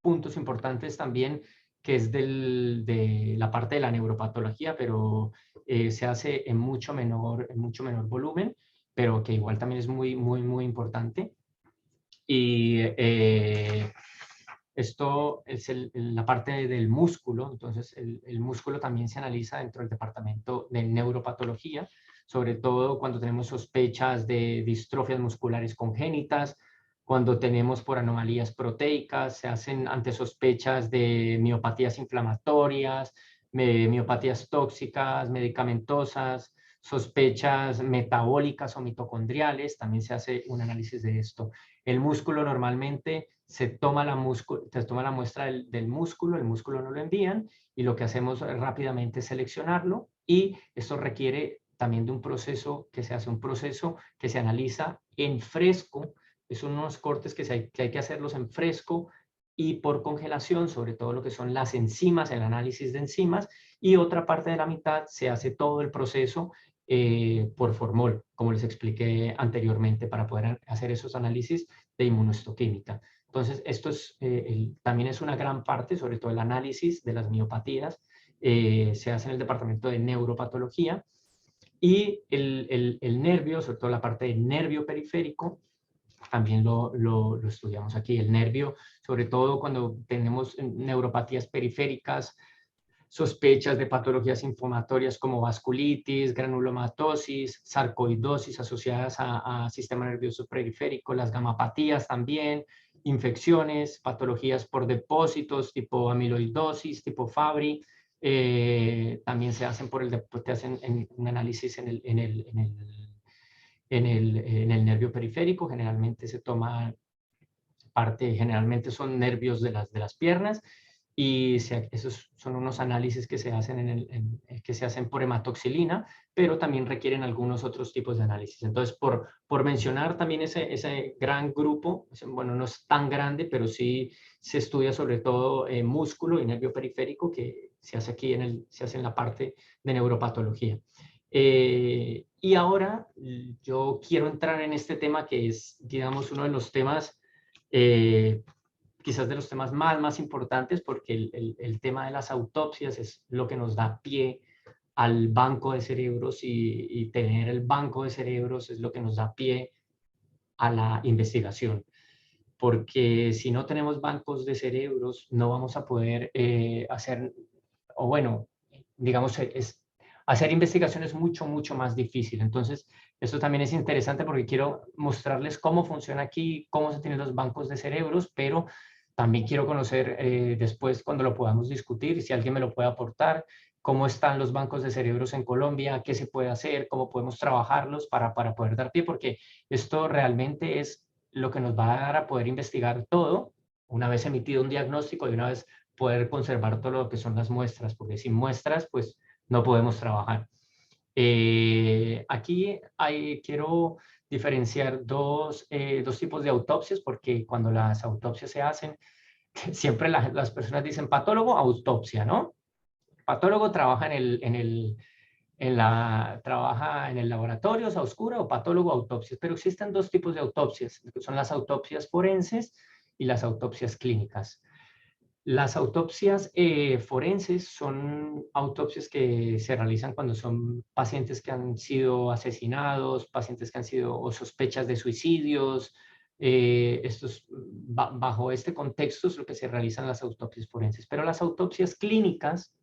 Speaker 2: puntos importantes también, que es de la parte de la neuropatología, pero se hace en mucho menor volumen, pero que igual también es muy importante. Y esto es la parte del músculo. Entonces el músculo también se analiza dentro del departamento de neuropatología, sobre todo cuando tenemos sospechas de distrofias musculares congénitas, cuando tenemos por anomalías proteicas, se hacen ante sospechas de miopatías inflamatorias, miopatías tóxicas, medicamentosas, sospechas metabólicas o mitocondriales, también se hace un análisis de esto. El músculo normalmente se toma la muestra del músculo, el músculo no lo envían y lo que hacemos rápidamente es seleccionarlo, y esto requiere también de un proceso que se hace, un proceso que se analiza en fresco. Son unos cortes que hay que hacerlos en fresco y por congelación, sobre todo lo que son las enzimas, el análisis de enzimas, y otra parte de la mitad se hace todo el proceso por formol, como les expliqué anteriormente, para poder hacer esos análisis de inmunohistoquímica. Entonces, esto es, también es una gran parte, sobre todo el análisis de las miopatías, se hace en el departamento de neuropatología, y el nervio, sobre todo la parte del nervio periférico, también lo estudiamos aquí. El nervio, sobre todo cuando tenemos neuropatías periféricas, sospechas de patologías inflamatorias como vasculitis, granulomatosis, sarcoidosis asociadas a sistema nervioso periférico, las gamapatías también, infecciones, patologías por depósitos tipo amiloidosis, tipo Fabry, también se hacen te hacen un análisis en el nervio periférico. Generalmente se toma generalmente son nervios de las piernas, y esos son unos análisis que se hacen, que se hacen por hematoxilina, pero también requieren algunos otros tipos de análisis. Entonces, por mencionar también ese gran grupo, bueno, no es tan grande, pero sí se estudia sobre todo músculo y nervio periférico, que se hace aquí se hace en la parte de neuropatología. Y ahora yo quiero entrar en este tema que es, digamos, uno de los temas quizás de los temas más importantes, porque el tema de las autopsias es lo que nos da pie al banco de cerebros, y tener el banco de cerebros es lo que nos da pie a la investigación. Porque si no tenemos bancos de cerebros, no vamos a poder hacer, o bueno, digamos, hacer investigación es mucho más difícil. Entonces, esto también es interesante porque quiero mostrarles cómo funciona aquí, cómo se tienen los bancos de cerebros, pero también quiero conocer después, cuando lo podamos discutir, si alguien me lo puede aportar, cómo están los bancos de cerebros en Colombia, qué se puede hacer, cómo podemos trabajarlos para poder dar pie, porque esto realmente es lo que nos va a dar a poder investigar todo, una vez emitido un diagnóstico y una vez poder conservar todo lo que son las muestras, porque sin muestras, pues no podemos trabajar. Aquí quiero diferenciar dos tipos de autopsias, porque cuando las autopsias se hacen, siempre las personas dicen patólogo, autopsia, ¿no? Patólogo trabaja trabaja en el laboratorio, a oscura, o patólogo, autopsias. Pero existen dos tipos de autopsias, que son las autopsias forenses y las autopsias clínicas. Las autopsias forenses son autopsias que se realizan cuando son pacientes que han sido asesinados, pacientes que han sido o sospechas de suicidios. Bajo este contexto es lo que se realizan las autopsias forenses. Pero las autopsias clínicas,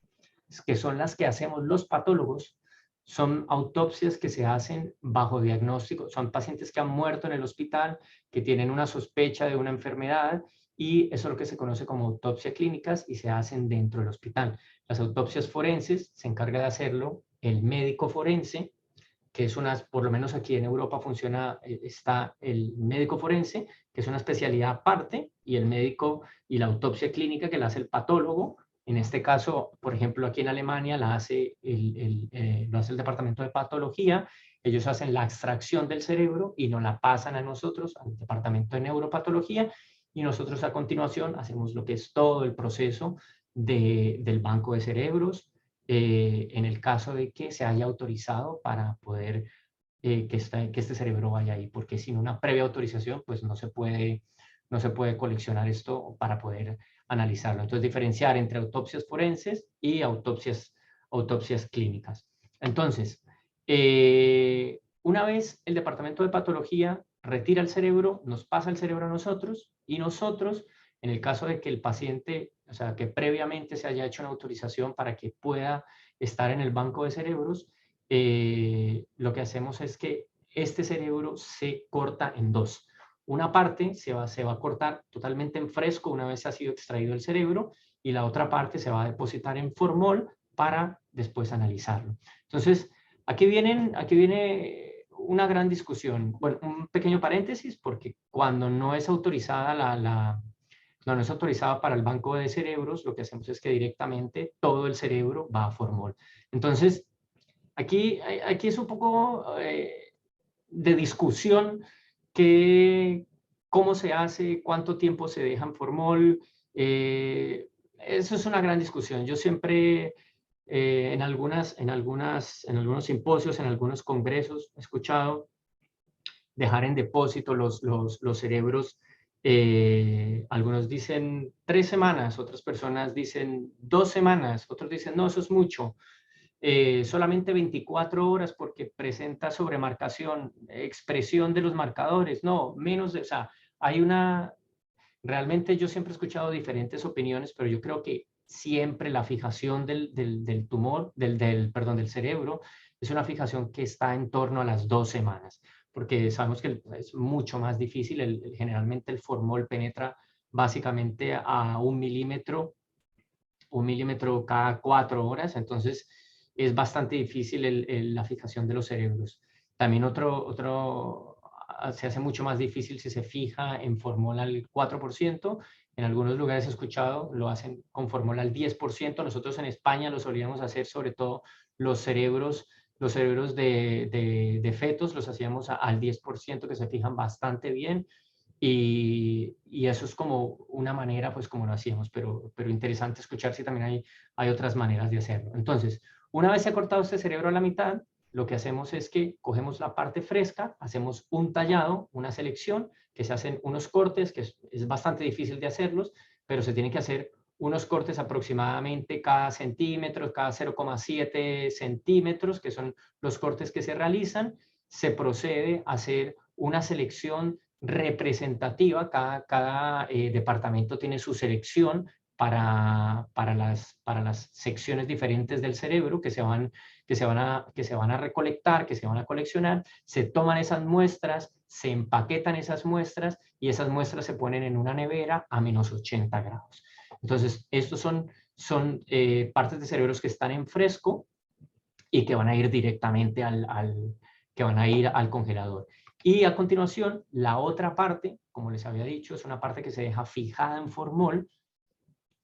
Speaker 2: que son las que hacemos los patólogos, son autopsias que se hacen bajo diagnóstico. Son pacientes que han muerto en el hospital, que tienen una sospecha de una enfermedad, y eso es lo que se conoce como autopsias clínicas, y se hacen dentro del hospital. Las autopsias forenses se encarga de hacerlo el médico forense, que es por lo menos aquí en Europa funciona, está el médico forense, que es una especialidad aparte, y el médico y la autopsia clínica, que la hace el patólogo. En este caso, por ejemplo, aquí en Alemania lo hace el departamento de patología. Ellos hacen la extracción del cerebro y nos la pasan a nosotros, al departamento de neuropatología, y nosotros a continuación hacemos lo que es todo el proceso del banco de cerebros, en el caso de que se haya autorizado para poder que este cerebro vaya ahí, porque sin una previa autorización, pues no se puede coleccionar esto para poder analizarlo. Entonces, diferenciar entre autopsias forenses y autopsias clínicas. Entonces, una vez el departamento de patología retira el cerebro, nos pasa el cerebro a nosotros, y nosotros, en el caso de que el paciente, o sea, que previamente se haya hecho una autorización para que pueda estar en el banco de cerebros, lo que hacemos es que este cerebro se corta en dos. Una parte se va a cortar totalmente en fresco una vez ha sido extraído el cerebro, y la otra parte se va a depositar en formol para después analizarlo. Entonces, aquí viene una gran discusión. Bueno, un pequeño paréntesis, porque cuando no es autorizada no es autorizada para el banco de cerebros, lo que hacemos es que directamente todo el cerebro va a formol. Entonces, aquí es un poco de discusión cómo se hace, cuánto tiempo se deja en formol. Eso es una gran discusión. Yo siempre en algunos simposios, en algunos congresos, he escuchado dejar en depósito los cerebros. Algunos dicen 3 semanas, otras personas dicen 2 semanas, otros dicen no, eso es mucho. Solamente 24 horas porque presenta sobremarcación, expresión de los marcadores, no, menos de, o sea, realmente yo siempre he escuchado diferentes opiniones, pero yo creo que siempre la fijación del tumor, perdón, del cerebro, es una fijación que está en torno a las 2 semanas, porque sabemos que es mucho más difícil, generalmente el formol penetra básicamente a 1 milímetro cada 4 horas, entonces es bastante difícil la fijación de los cerebros. También se hace mucho más difícil si se fija en formol al 4%. En algunos lugares he escuchado, lo hacen con formol al 10%. Nosotros en España lo solíamos hacer, sobre todo los cerebros de fetos, los hacíamos al 10%, que se fijan bastante bien. Y eso es como una manera, pues como lo hacíamos, pero interesante escuchar si también hay otras maneras de hacerlo. Entonces, una vez se ha cortado este cerebro a la mitad, lo que hacemos es que cogemos la parte fresca, hacemos un tallado, una selección, que se hacen unos cortes, que es bastante difícil de hacerlos, pero se tienen que hacer unos cortes aproximadamente cada centímetro, cada 0,7 centímetros, que son los cortes que se realizan. Se procede a hacer una selección representativa. Cada departamento tiene su selección para las secciones diferentes del cerebro que se van a recolectar, que se van a coleccionar. Se toman esas muestras, se empaquetan esas muestras, y esas muestras se ponen en una nevera a -80 grados. Entonces, estos son partes de cerebros que están en fresco y que van a ir directamente al congelador. Y a continuación, la otra parte, como les había dicho, es una parte que se deja fijada en formol.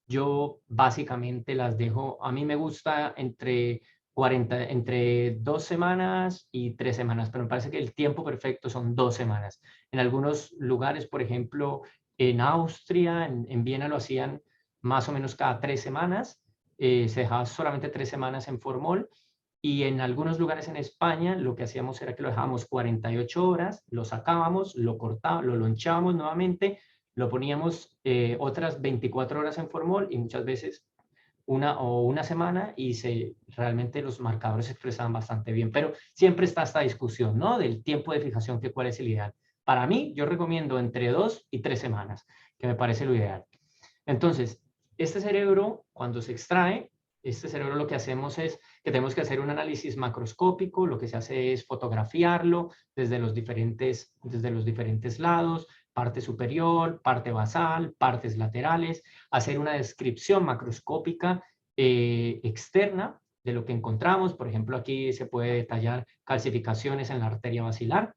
Speaker 2: Yo básicamente las dejo, a mí me gusta entre 2 semanas y 3 semanas, pero me parece que el tiempo perfecto son 2 semanas. En algunos lugares, por ejemplo, en Austria, en Viena lo hacían más o menos cada 3 semanas, se dejaba solamente 3 semanas en formol. Y en algunos lugares en España lo que hacíamos era que lo dejábamos 48 horas, lo sacábamos, lo cortábamos, lo lonchábamos nuevamente, lo poníamos otras 24 horas en formol, y muchas veces una semana, y realmente los marcadores se expresaban bastante bien. Pero siempre está esta discusión, ¿no? Del tiempo de fijación, que cuál es el ideal. Para mí, yo recomiendo entre 2 y 3 semanas, que me parece lo ideal. Entonces, este cerebro, cuando se extrae, este cerebro lo que hacemos es que tenemos que hacer un análisis macroscópico. Lo que se hace es fotografiarlo desde los diferentes lados, parte superior, parte basal, partes laterales, hacer una descripción macroscópica externa de lo que encontramos. Por ejemplo, aquí se puede detallar calcificaciones en la arteria basilar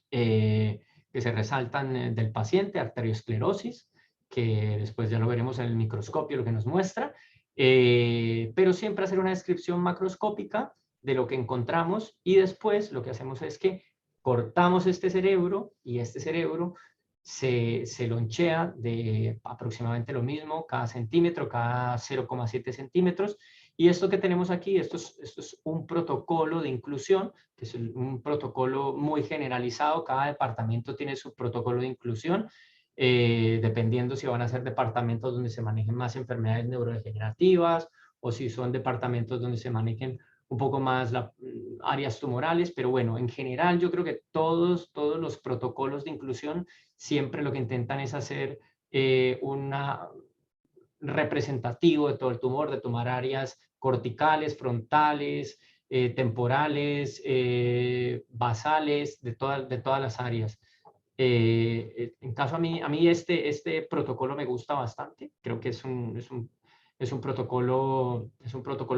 Speaker 2: que se resaltan del paciente, arteriosclerosis, que después ya lo veremos en el microscopio, lo que nos muestra, pero siempre hacer una descripción macroscópica de lo que encontramos, y después lo que hacemos es que cortamos este cerebro, y este cerebro se lonchea de aproximadamente lo mismo, cada centímetro, cada 0,7 centímetros, Y esto que tenemos aquí, esto es un protocolo de inclusión, que es un protocolo muy generalizado. Cada departamento tiene su protocolo de inclusión, dependiendo si van a ser departamentos donde se manejen más enfermedades neurodegenerativas o si son departamentos donde se manejen un poco más áreas tumorales, pero bueno, en general yo creo que todos los protocolos de inclusión siempre lo que intentan es hacer una representativo de todo el tumor, de tomar áreas corticales, frontales, temporales, basales, de todas las áreas. En caso a mí este protocolo me gusta bastante. Creo que es un protocolo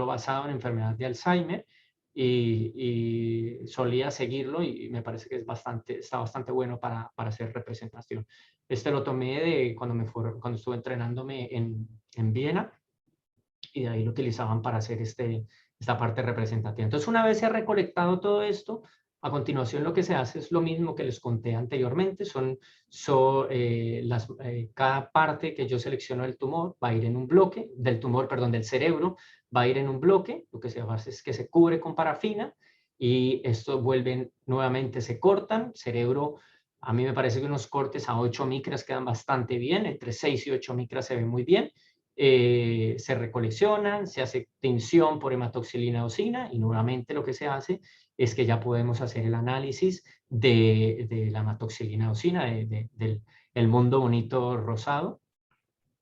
Speaker 2: basado en enfermedad de Alzheimer y solía seguirlo y me parece que está bastante bueno para hacer representación. Este lo tomé de cuando estuve entrenándome en Viena y de ahí lo utilizaban para hacer esta parte representativa. Entonces, una vez se ha recolectado todo esto, a continuación lo que se hace es lo mismo que les conté anteriormente, cada parte que yo selecciono del tumor va a ir en un bloque, del cerebro, va a ir en un bloque, lo que se hace es que se cubre con parafina y esto nuevamente se cortan, cerebro. A mí me parece que unos cortes a 8 micras quedan bastante bien, entre 6 y 8 micras se ve muy bien. Se recoleccionan, se hace tinción por hematoxilina eosina y nuevamente lo que se hace es que ya podemos hacer el análisis de la hematoxilina eosina, del mundo bonito rosado,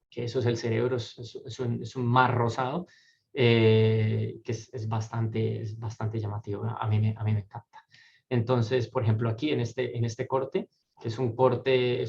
Speaker 2: que eso es el cerebro, es un mar rosado, que es bastante llamativo. A mí me encanta. Entonces, por ejemplo, aquí en este corte, que es un corte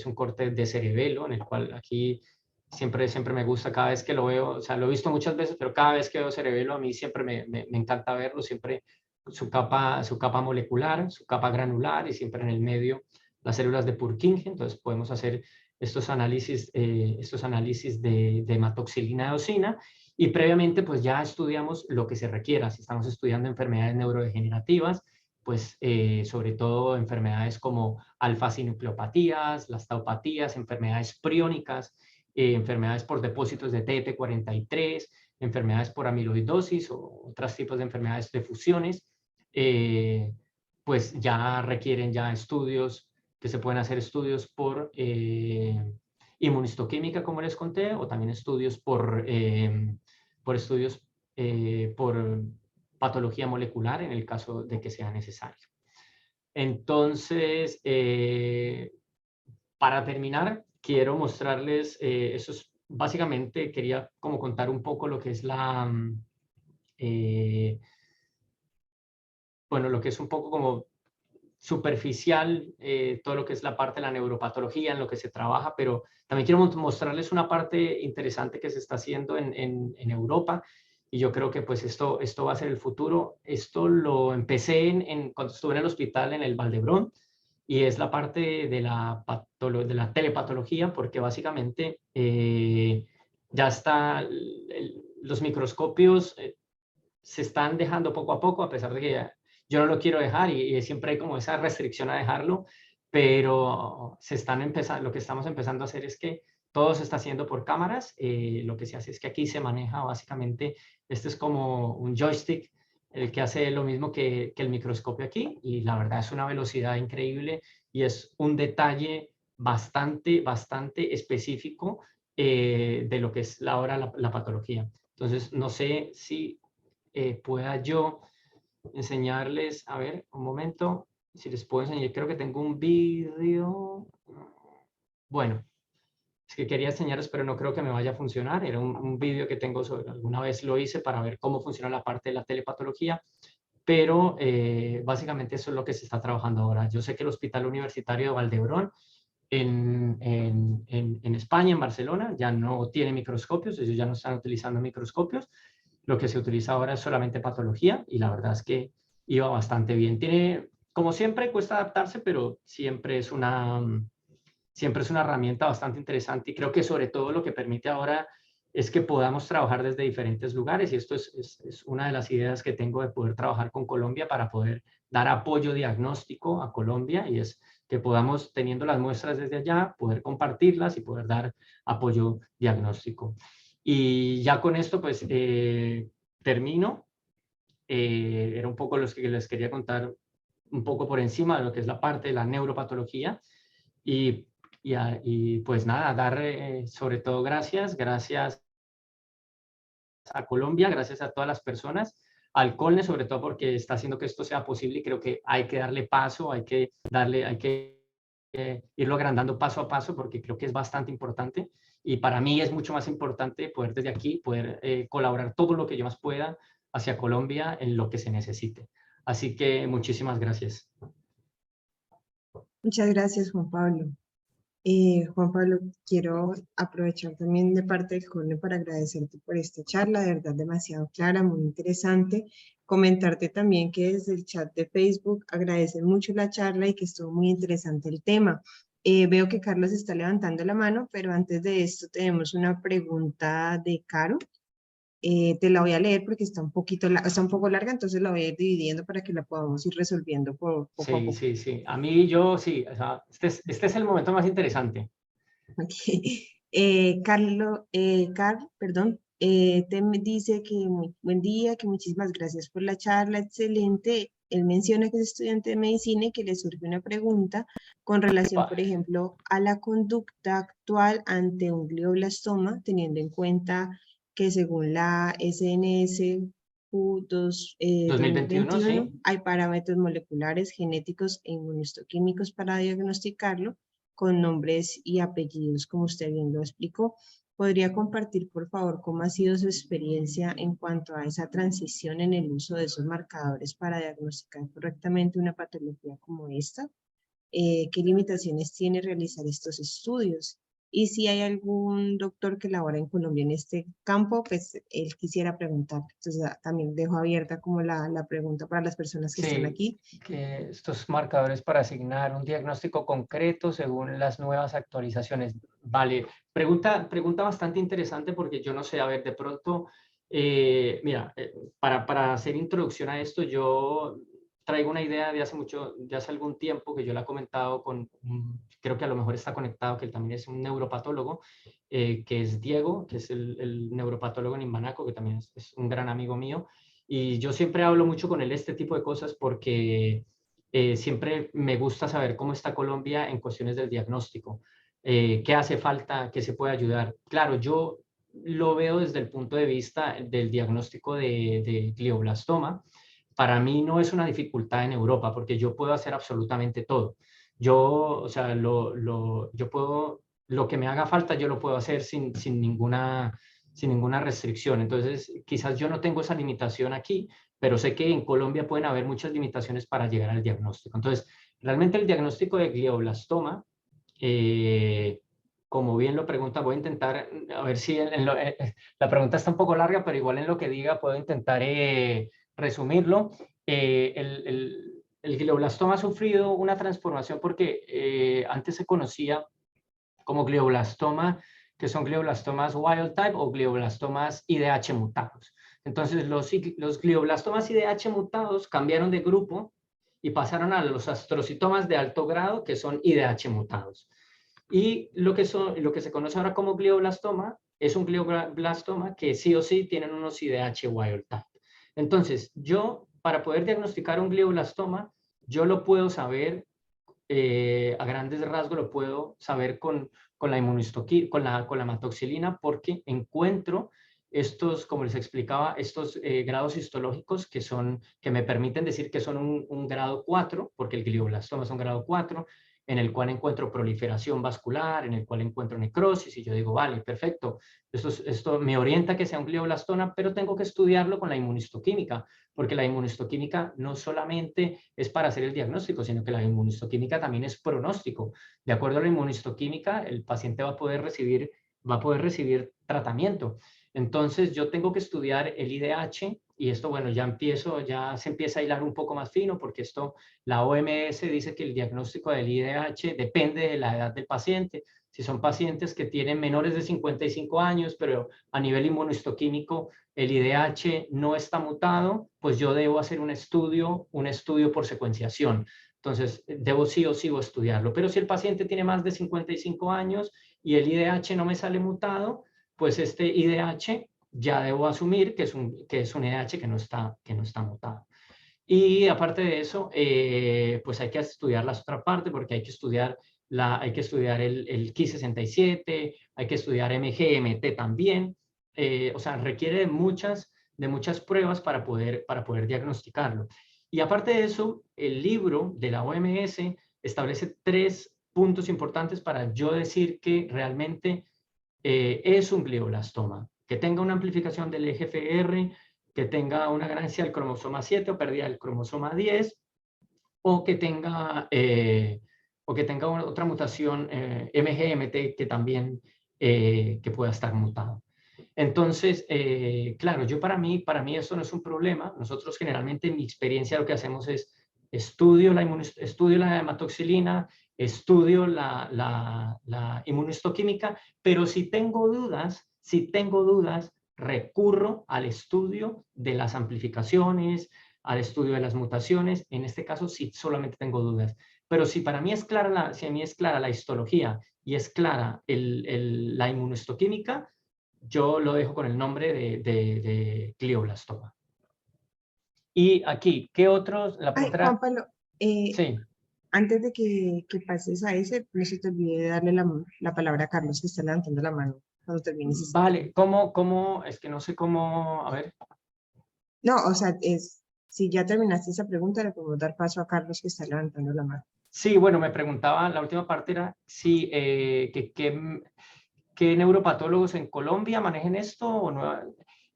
Speaker 2: de cerebelo, en el cual aquí siempre me gusta cada vez que lo veo, o sea, lo he visto muchas veces, pero cada vez que veo cerebelo a mí siempre me encanta verlo, siempre su capa molecular, su capa granular y siempre en el medio las células de Purkinje. Entonces podemos hacer estos análisis de hematoxilina eosina y previamente pues ya estudiamos lo que se requiera. Si estamos estudiando enfermedades neurodegenerativas, pues sobre todo enfermedades como alfa-sinucleopatías, las taupatías, enfermedades priónicas, enfermedades por depósitos de TP43, enfermedades por amiloidosis o otros tipos de enfermedades de fusiones, pues ya requieren ya estudios, que se pueden hacer estudios por inmunistoquímica, como les conté, o también estudios por patología molecular en el caso de que sea necesario. Entonces, para terminar, quiero mostrarles, básicamente quería como contar un poco lo que es lo que es un poco como superficial, todo lo que es la parte de la neuropatología, en lo que se trabaja, pero también quiero mostrarles una parte interesante que se está haciendo en Europa, y yo creo que pues esto va a ser el futuro. Esto lo empecé cuando estuve en el hospital en el Valdebrón, y es la parte de la telepatología, porque básicamente ya los microscopios se están dejando poco a poco, a pesar de que yo no lo quiero dejar y siempre hay como esa restricción a dejarlo, pero lo que estamos empezando a hacer es que todo se está haciendo por cámaras. Lo que se hace es que aquí se maneja básicamente, este es como un joystick, el que hace lo mismo que el microscopio aquí, y la verdad es una velocidad increíble y es un detalle bastante específico de lo que es ahora la patología. Entonces, no sé si pueda yo enseñarles, a ver, un momento, si les puedo enseñar, creo que tengo un vídeo. Bueno, es que quería enseñarles, pero no creo que me vaya a funcionar. Era un vídeo que tengo alguna vez lo hice para ver cómo funciona la parte de la telepatología, pero básicamente eso es lo que se está trabajando ahora. Yo sé que el Hospital Universitario de Valdebrón en España, en Barcelona, ya no tiene microscopios, ellos ya no están utilizando microscopios. Lo que se utiliza ahora es solamente patología y la verdad es que iba bastante bien. Como siempre, cuesta adaptarse, pero siempre es una herramienta bastante interesante, y creo que sobre todo lo que permite ahora es que podamos trabajar desde diferentes lugares, y esto es una de las ideas que tengo de poder trabajar con Colombia para poder dar apoyo diagnóstico a Colombia, y es que podamos, teniendo las muestras desde allá, poder compartirlas y poder dar apoyo diagnóstico. Y ya con esto, pues, termino. Era un poco los que les quería contar un poco por encima de lo que es la parte de la neuropatología. Y pues nada, dar sobre todo gracias a Colombia, gracias a todas las personas, al Colne sobre todo porque está haciendo que esto sea posible y creo que hay que darle paso, hay que irlo agrandando paso a paso porque creo que es bastante importante y para mí es mucho más importante poder desde aquí, poder colaborar todo lo que yo más pueda hacia Colombia en lo que se necesite. Así que muchísimas gracias.
Speaker 1: Muchas gracias, Juan Pablo. Juan Pablo, quiero aprovechar también de parte del CONE para agradecerte por esta charla, de verdad demasiado clara, muy interesante. Comentarte también que desde el chat de Facebook agradecen mucho la charla y que estuvo muy interesante el tema. Veo que Carlos está levantando la mano, pero antes de esto tenemos una pregunta de Caro. Te la voy a leer porque está un poco larga, entonces la voy a ir dividiendo para que la podamos ir resolviendo poco a
Speaker 2: Sí,
Speaker 1: poco.
Speaker 2: sí, sí. A mí yo sí, o sea, este es el momento más interesante.
Speaker 1: Ok. Perdón, te me dice que muy buen día, que muchísimas gracias por la charla, excelente. Él menciona que es estudiante de medicina y que le surge una pregunta con relación,
Speaker 2: Pa-
Speaker 1: por ejemplo, a la conducta actual ante un glioblastoma, teniendo en cuenta que según la SNS Q2,
Speaker 2: 2021,
Speaker 1: 2021
Speaker 2: sí.
Speaker 1: hay parámetros moleculares, genéticos e inmunohistoquímicos para diagnosticarlo con nombres y apellidos, como usted bien lo explicó. ¿Podría compartir, por favor, cómo ha sido su experiencia en cuanto a esa transición en el uso de esos marcadores para diagnosticar correctamente una patología como esta? ¿Qué limitaciones tiene realizar estos estudios? Y si hay algún doctor que labora en Colombia en este campo, pues él quisiera preguntar. Entonces también dejo abierta como la pregunta para las personas que están
Speaker 2: Sí,
Speaker 1: aquí.
Speaker 2: que estos marcadores para asignar un diagnóstico concreto según las nuevas actualizaciones. Vale, pregunta bastante interesante porque yo no sé, a ver, de pronto, mira, para hacer introducción a esto, yo traigo una idea de hace mucho, de hace algún tiempo que yo la he comentado con, creo que a lo mejor está conectado, que él también es un neuropatólogo, que es Diego, que es el neuropatólogo en Imbanaco, que también es un gran amigo mío. Y yo siempre hablo mucho con él este tipo de cosas porque siempre me gusta saber cómo está Colombia en cuestiones del diagnóstico, qué hace falta, qué se puede ayudar. Claro, yo lo veo desde el punto de vista del diagnóstico de glioblastoma. Para mí no es una dificultad en Europa porque yo puedo hacer absolutamente todo. Yo, o sea, yo puedo, lo que me haga falta, yo lo puedo hacer sin ninguna restricción. Entonces, quizás yo no tengo esa limitación aquí, pero sé que en Colombia pueden haber muchas limitaciones para llegar al diagnóstico. Entonces, realmente el diagnóstico de glioblastoma, eh, como bien lo pregunta, voy a intentar, a ver si la pregunta está un poco larga, pero igual en lo que diga puedo intentar resumirlo. El glioblastoma ha sufrido una transformación porque antes se conocía como glioblastoma, que son glioblastomas wild type o glioblastomas IDH mutados. Entonces, los glioblastomas IDH mutados cambiaron de grupo y pasaron a los astrocitomas de alto grado, que son IDH mutados. Y lo que se conoce ahora como glioblastoma es un glioblastoma que sí o sí tienen unos IDH wild type. Entonces, yo, para poder diagnosticar un glioblastoma, yo lo puedo saber a grandes rasgos lo puedo saber con la inmunistoquina, con la matoxilina, porque encuentro estos, como les explicaba, estos grados histológicos que me permiten decir que son un grado 4, porque el glioblastoma es un grado 4, en el cual encuentro proliferación vascular, en el cual encuentro necrosis, y yo digo, vale, perfecto, esto me orienta a que sea un glioblastoma, pero tengo que estudiarlo con la inmunistoquímica, porque la inmunistoquímica no solamente es para hacer el diagnóstico, sino que la inmunistoquímica también es pronóstico. De acuerdo a la inmunistoquímica, el paciente va a poder recibir tratamiento. Entonces, yo tengo que estudiar el IDH y esto, bueno, ya se empieza a hilar un poco más fino porque la OMS dice que el diagnóstico del IDH depende de la edad del paciente. Si son pacientes que tienen menores de 55 años, pero a nivel inmunistoquímico el IDH no está mutado, pues yo debo hacer un estudio por secuenciación. Entonces, debo sí o sí estudiarlo. Pero si el paciente tiene más de 55 años y el IDH no me sale mutado, pues este IDH ya debo asumir que es un EH que no está mutado. Y aparte de eso, pues hay que estudiar la otra parte porque hay que estudiar, el Ki67, hay que estudiar MGMT también. O sea, requiere de muchas pruebas para poder diagnosticarlo. Y aparte de eso, el libro de la OMS establece 3 puntos importantes para yo decir que realmente es un glioblastoma, que tenga una amplificación del EGFR, que tenga una ganancia del cromosoma 7 o pérdida del cromosoma 10, o que tenga, otra mutación MGMT que también que pueda estar mutado. Entonces, claro, para mí esto no es un problema. Nosotros generalmente en mi experiencia lo que hacemos es estudio la hematoxilina, estudio la inmunohistoquímica, pero si tengo dudas, recurro al estudio de las amplificaciones, al estudio de las mutaciones. En este caso, sí, solamente tengo dudas. Pero si para mí es clara la histología y es clara la inmunohistoquímica, yo lo dejo con el nombre de glioblastoma. Y aquí, ¿qué otros? La
Speaker 1: Ay,
Speaker 2: pregunta
Speaker 1: Juan
Speaker 2: era,
Speaker 1: Pablo,
Speaker 2: sí.
Speaker 1: antes de que pases a ese, no se te olvide darle la palabra a Carlos, que está levantando la mano cuando termines esta
Speaker 2: Vale,
Speaker 1: pregunta.
Speaker 2: es que no sé cómo, a ver.
Speaker 1: No, o sea, si ya terminaste esa pregunta, le podemos dar paso a Carlos, que está levantando la mano.
Speaker 2: Sí, bueno, me preguntaba, la última parte era si, ¿qué neuropatólogos en Colombia manejen esto o no?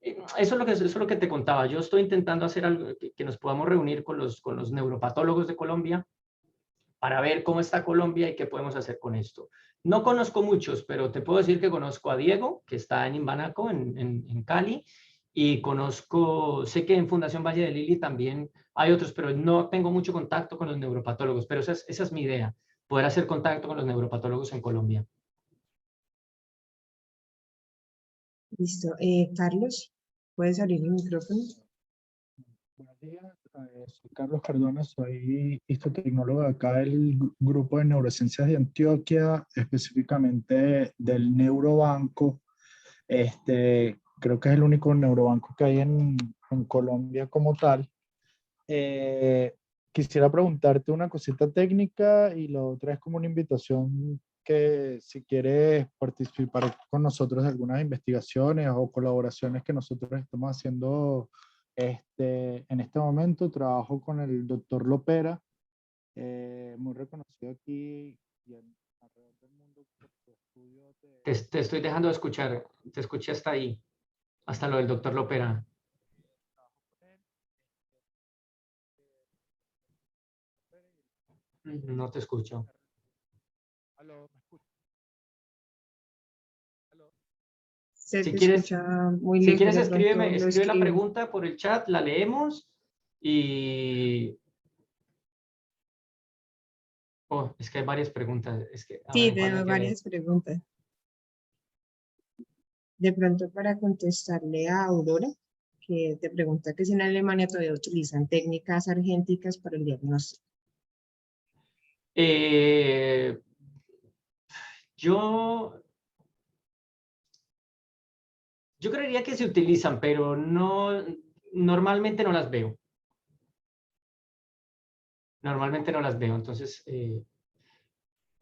Speaker 2: Eso es lo que te contaba. Yo estoy intentando hacer algo que nos podamos reunir con los neuropatólogos de Colombia para ver cómo está Colombia y qué podemos hacer con esto. No conozco muchos, pero te puedo decir que conozco a Diego, que está en Imbanaco, en Cali, y sé que en Fundación Valle de Lili también hay otros, pero no tengo mucho contacto con los neuropatólogos, pero esa es mi idea, poder hacer contacto con los neuropatólogos en Colombia.
Speaker 1: Listo. Carlos, ¿puedes abrir el micrófono?
Speaker 3: Buenos días, soy Carlos Cardona, soy histotecnólogo de acá del Grupo de Neurociencias de Antioquia, específicamente del Neurobanco. Creo que es el único neurobanco que hay en Colombia como tal. Quisiera preguntarte una cosita técnica y la otra es como una invitación que si quieres participar con nosotros de algunas investigaciones o colaboraciones que nosotros estamos haciendo en este momento. Trabajo con el doctor Lopera, muy reconocido aquí y alrededor del mundo por su estudio de...
Speaker 2: Te estoy dejando de escuchar, te escuché hasta ahí, hasta lo del doctor Lopera. No te escucho.
Speaker 3: ¿Aló? ¿Me escuchas? ¿Aló?
Speaker 1: Se
Speaker 2: Si
Speaker 1: te
Speaker 2: quieres,
Speaker 1: escucha muy
Speaker 2: si
Speaker 1: lejos,
Speaker 2: quieres
Speaker 1: de pronto lo
Speaker 2: escribe la
Speaker 1: escribe.
Speaker 2: pregunta por el chat, la leemos y... Oh, es que hay varias preguntas. Es que, a ver,
Speaker 1: Sí,
Speaker 2: ¿en cuál me
Speaker 1: tengo
Speaker 2: quedé?
Speaker 1: varias preguntas. De pronto para contestarle a Aurora, que te pregunta que si en Alemania todavía utilizan técnicas argénticas para el diagnóstico.
Speaker 2: Eh, yo creería que se utilizan, pero normalmente no las veo. Normalmente no las veo, entonces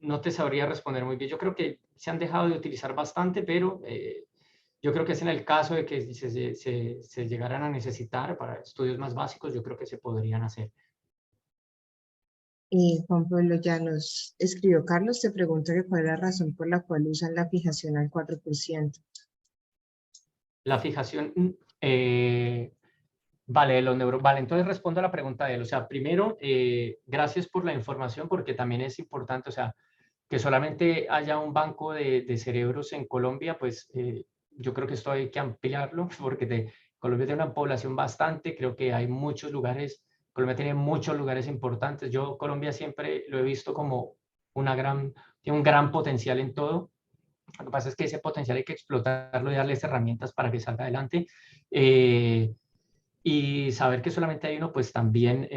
Speaker 2: no te sabría responder muy bien. Yo creo que se han dejado de utilizar bastante, pero yo creo que es en el caso de que se llegaran a necesitar para estudios más básicos, yo creo que se podrían hacer.
Speaker 1: Juan Pablo ya nos escribió Carlos, te pregunta que cuál es la razón por la cual usan la fijación al 4%.
Speaker 2: La fijación, vale, vale, entonces respondo a la pregunta de él. O sea, primero, gracias por la información porque también es importante, o sea, que solamente haya un banco de cerebros en Colombia, pues yo creo que esto hay que ampliarlo porque Colombia tiene una población bastante, creo que hay muchos lugares, Colombia tiene muchos lugares importantes. Yo Colombia siempre lo he visto como tiene un gran potencial en todo. Lo que pasa es que ese potencial hay que explotarlo y darles herramientas para que salga adelante. Y saber que solamente hay uno, pues también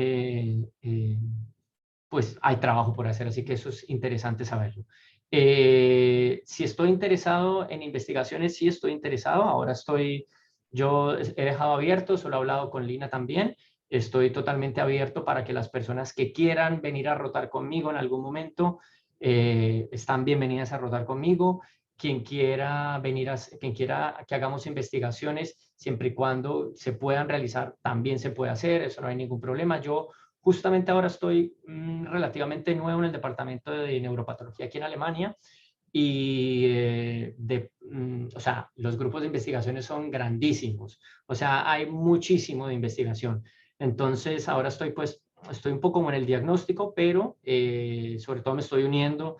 Speaker 2: pues hay trabajo por hacer, así que eso es interesante saberlo. Si estoy interesado en investigaciones, sí estoy interesado. Ahora estoy Yo he dejado abierto, solo he hablado con Lina también. Estoy totalmente abierto para que las personas que quieran venir a rotar conmigo en algún momento están bienvenidas a rotar conmigo. Quien quiera quien quiera que hagamos investigaciones, siempre y cuando se puedan realizar, también se puede hacer, eso no hay ningún problema. Yo justamente ahora estoy relativamente nuevo en el departamento de neuropatología aquí en Alemania y o sea, los grupos de investigaciones son grandísimos, o sea, hay muchísimo de investigación. Entonces, ahora estoy un poco como en el diagnóstico, pero sobre todo me estoy uniendo,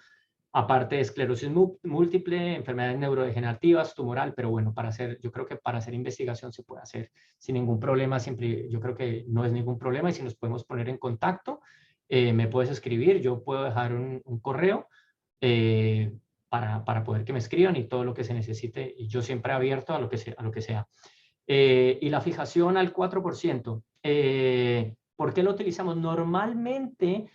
Speaker 2: aparte de esclerosis múltiple, enfermedades neurodegenerativas, tumoral, pero bueno, yo creo que para hacer investigación se puede hacer sin ningún problema, siempre, yo creo que no es ningún problema y si nos podemos poner en contacto, me puedes escribir, yo puedo dejar un correo para poder que me escriban y todo lo que se necesite, y yo siempre abierto a lo que sea. Y la fijación al 4%, ¿por qué lo utilizamos? Normalmente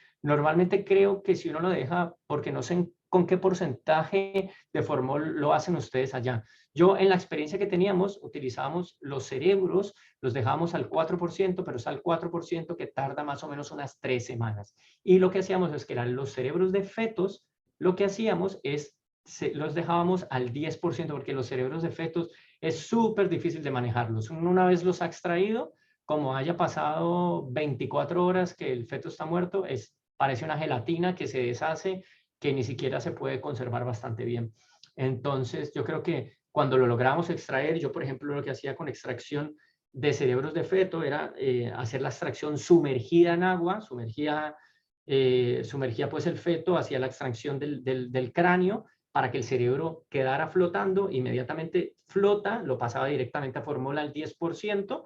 Speaker 2: creo que si uno lo deja, porque no sé con qué porcentaje de formol lo hacen ustedes allá. Yo en la experiencia que teníamos, utilizábamos los cerebros, los dejábamos al 4%, pero es al 4% que tarda más o menos unas 3 semanas. Y lo que hacíamos es que eran los cerebros de fetos, lo que hacíamos es, los dejábamos al 10%, porque los cerebros de fetos es súper difícil de manejarlos. Una vez los ha extraído, como haya pasado 24 horas que el feto está muerto, parece una gelatina que se deshace, que ni siquiera se puede conservar bastante bien. Entonces, yo creo que cuando lo logramos extraer, yo por ejemplo lo que hacía con extracción de cerebros de feto era hacer la extracción sumergida en agua, sumergía pues el feto, hacía la extracción del cráneo, para que el cerebro quedara flotando, inmediatamente flota, lo pasaba directamente a fórmula al 10%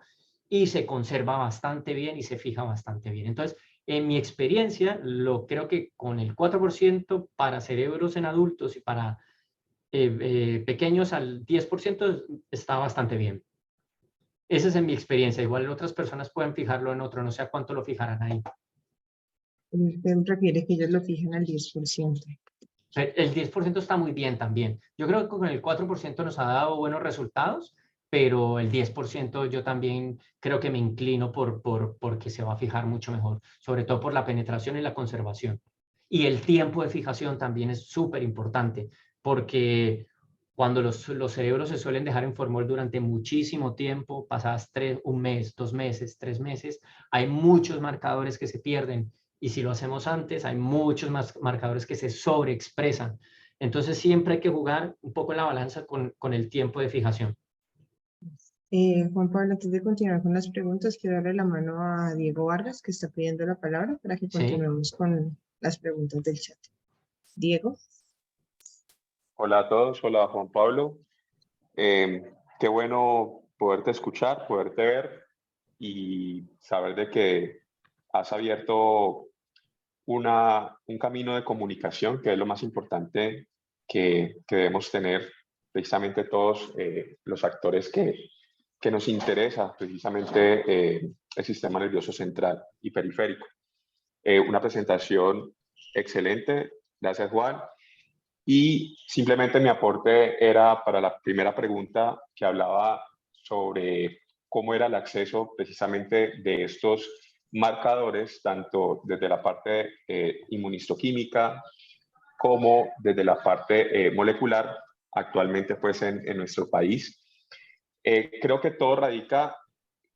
Speaker 2: y se conserva bastante bien y se fija bastante bien. Entonces, en mi experiencia, creo que con el 4% para cerebros en adultos y para pequeños al 10% está bastante bien. Esa es en mi experiencia. Igual otras personas pueden fijarlo en otro, no sé a cuánto lo fijarán ahí.
Speaker 1: Usted refiere que ellos lo fijan al 10%.
Speaker 2: El 10% está muy bien también. Yo creo que con el 4% nos ha dado buenos resultados, pero el 10% yo también creo que me inclino porque se va a fijar mucho mejor, sobre todo por la penetración y la conservación. Y el tiempo de fijación también es súper importante, porque cuando los cerebros se suelen dejar en formol durante muchísimo tiempo, pasadas 1 mes, 2 meses, 3 meses, hay muchos marcadores que se pierden. Y si lo hacemos antes, hay muchos más marcadores que se sobreexpresan. Entonces siempre hay que jugar un poco en la balanza con el tiempo de fijación.
Speaker 1: Juan Pablo, antes de continuar con las preguntas, quiero darle la mano a Diego Vargas, que está pidiendo la palabra para que
Speaker 2: Sí.
Speaker 1: continuemos con las preguntas del chat. Diego.
Speaker 4: Hola a todos, hola Juan Pablo. Qué bueno poderte escuchar, poderte ver y saber de que has abierto un camino de comunicación, que es lo más importante que debemos tener precisamente todos los actores que nos interesa precisamente el sistema nervioso central y periférico. Una presentación excelente, gracias Juan. Y simplemente mi aporte era para la primera pregunta que hablaba sobre cómo era el acceso precisamente de estos marcadores, tanto desde la parte inmunistoquímica como desde la parte molecular, actualmente pues en nuestro país. Creo que todo radica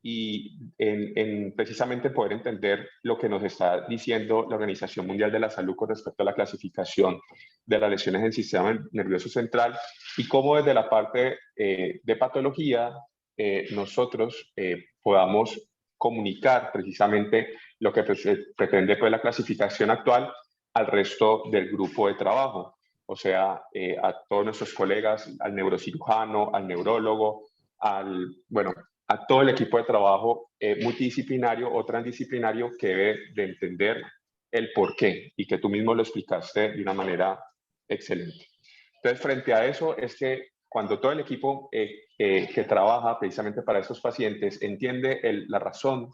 Speaker 4: en precisamente poder entender lo que nos está diciendo la Organización Mundial de la Salud con respecto a la clasificación de las lesiones del sistema nervioso central y cómo desde la parte de patología nosotros podamos comunicar precisamente lo que pretende pues, la clasificación actual al resto del grupo de trabajo, o sea, a todos nuestros colegas, al neurocirujano, al neurólogo, a todo el equipo de trabajo multidisciplinario o transdisciplinario que debe de entender el porqué y que tú mismo lo explicaste de una manera excelente. Entonces, frente a eso es que cuando todo el equipo que trabaja precisamente para estos pacientes entiende la razón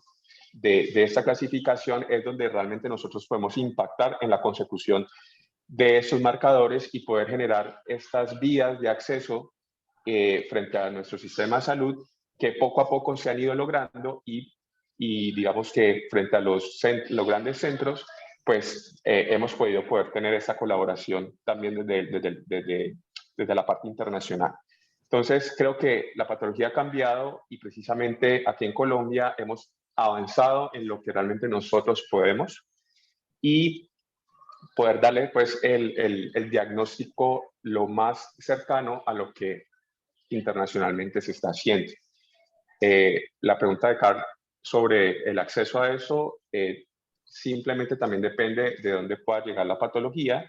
Speaker 4: de esta clasificación, es donde realmente nosotros podemos impactar en la consecución de esos marcadores y poder generar estas vías de acceso frente a nuestro sistema de salud que poco a poco se han ido logrando y digamos que frente a los grandes centros, pues hemos podido tener esa colaboración también desde la parte internacional. Entonces, creo que la patología ha cambiado y precisamente aquí en Colombia hemos avanzado en lo que realmente nosotros podemos y poder darle pues el diagnóstico lo más cercano a lo que internacionalmente se está haciendo. La pregunta de Carl sobre el acceso a eso simplemente también depende de dónde pueda llegar la patología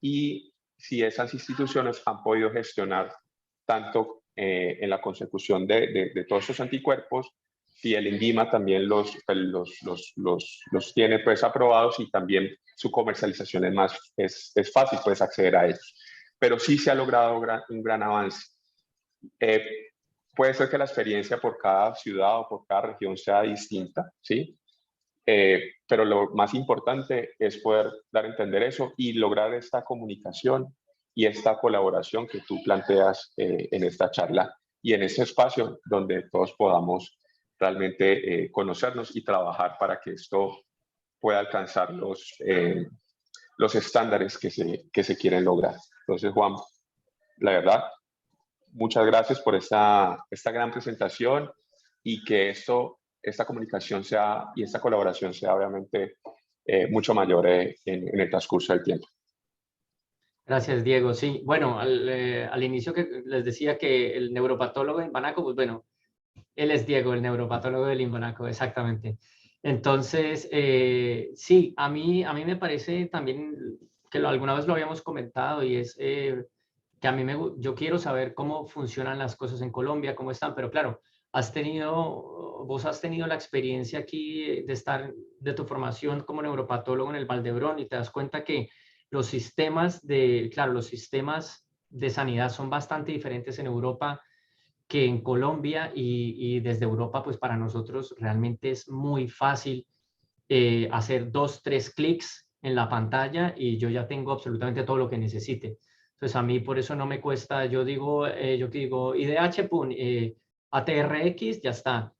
Speaker 4: y si esas instituciones han podido gestionar tanto en la consecución de todos esos anticuerpos, si el INVIMA también los tiene pues aprobados y también su comercialización es fácil, puedes acceder a ellos. Pero sí se ha logrado un gran avance. Puede ser que la experiencia por cada ciudad o por cada región sea distinta, ¿sí? Pero lo más importante es poder dar a entender eso y lograr esta comunicación y esta colaboración que tú planteas en esta charla y en ese espacio donde todos podamos realmente conocernos y trabajar para que esto pueda alcanzar los estándares que se quieren lograr. Entonces, Juan, la verdad, muchas gracias por esta gran presentación y que esta comunicación y esta colaboración sea obviamente mucho mayor en el transcurso del tiempo.
Speaker 2: Gracias, Diego. Sí, bueno, al inicio que les decía que el neuropatólogo de Inbanaco, pues bueno, él es Diego, el neuropatólogo del Inbanaco, exactamente. Entonces, sí, a mí me parece también que alguna vez lo habíamos comentado y es que yo quiero saber cómo funcionan las cosas en Colombia, cómo están, pero claro, vos has tenido la experiencia aquí de tu formación como neuropatólogo en el Valdebrón y te das cuenta que los sistemas de sanidad son bastante diferentes en Europa que en Colombia y desde Europa, pues para nosotros realmente es muy fácil hacer 2, 3 clics en la pantalla y yo ya tengo absolutamente todo lo que necesite. Entonces a mí por eso no me cuesta, yo digo IDH, ATRX, ya está.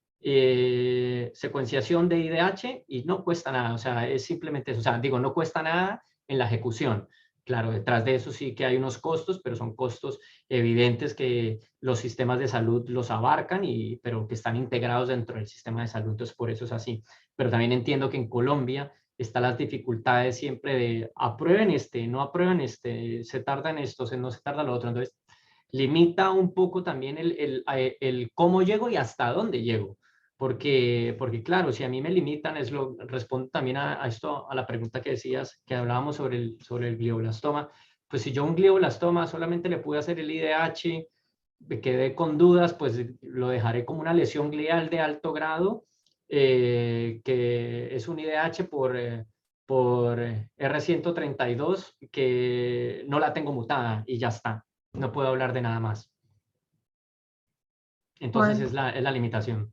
Speaker 2: Secuenciación de IDH y no cuesta nada, o sea, es simplemente eso, o sea, digo, no cuesta nada en la ejecución. Claro, detrás de eso sí que hay unos costos, pero son costos evidentes que los sistemas de salud los abarcan, pero que están integrados dentro del sistema de salud, entonces por eso es así. Pero también entiendo que en Colombia están las dificultades siempre de aprueben no aprueben se tarda en esto, no se tarda lo otro, entonces limita un poco también el cómo llego y hasta dónde llego. Porque claro, si a mí me limitan, respondo también a esto, a la pregunta que decías, que hablábamos sobre el glioblastoma, pues si yo un glioblastoma solamente le pude hacer el IDH, me quedé con dudas, pues lo dejaré como una lesión glial de alto grado, que es un IDH por R132, que no la tengo mutada y ya está, no puedo hablar de nada más. Entonces
Speaker 1: Juan,
Speaker 2: es la limitación.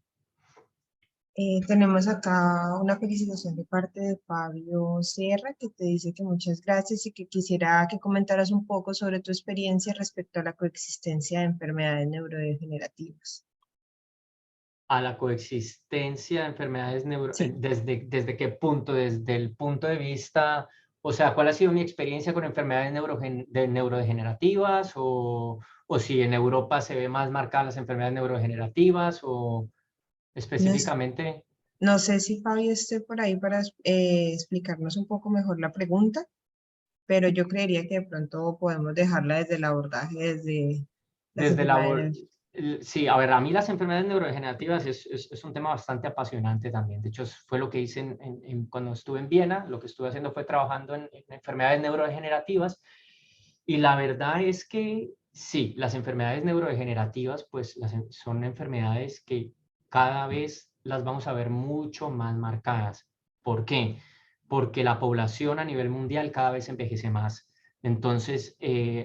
Speaker 1: tenemos acá una felicitación de parte de Fabio Sierra que te dice que muchas gracias y que quisiera que comentaras un poco sobre tu experiencia respecto a la coexistencia de enfermedades neurodegenerativas.
Speaker 2: A la coexistencia de enfermedades
Speaker 1: Sí.
Speaker 2: ¿desde qué punto? Desde el punto de vista, o sea, ¿cuál ha sido mi experiencia con enfermedades neurodegenerativas? O si en Europa se ve más marcadas las enfermedades neurodegenerativas, o
Speaker 1: No,
Speaker 2: específicamente.
Speaker 1: no sé si Fabio esté por ahí para explicarnos un poco mejor la pregunta, pero yo creería que de pronto podemos dejarla desde el abordaje, desde las
Speaker 2: Desde
Speaker 1: enfermedades.
Speaker 2: sí, a ver, a mí las enfermedades neurodegenerativas es un tema bastante apasionante también. De hecho, fue lo que hice cuando estuve en Viena. Lo que estuve haciendo fue trabajando en enfermedades neurodegenerativas. Y la verdad es que sí, las enfermedades neurodegenerativas, pues son enfermedades que cada vez las vamos a ver mucho más marcadas. ¿Por qué? Porque la población a nivel mundial cada vez envejece más. Entonces,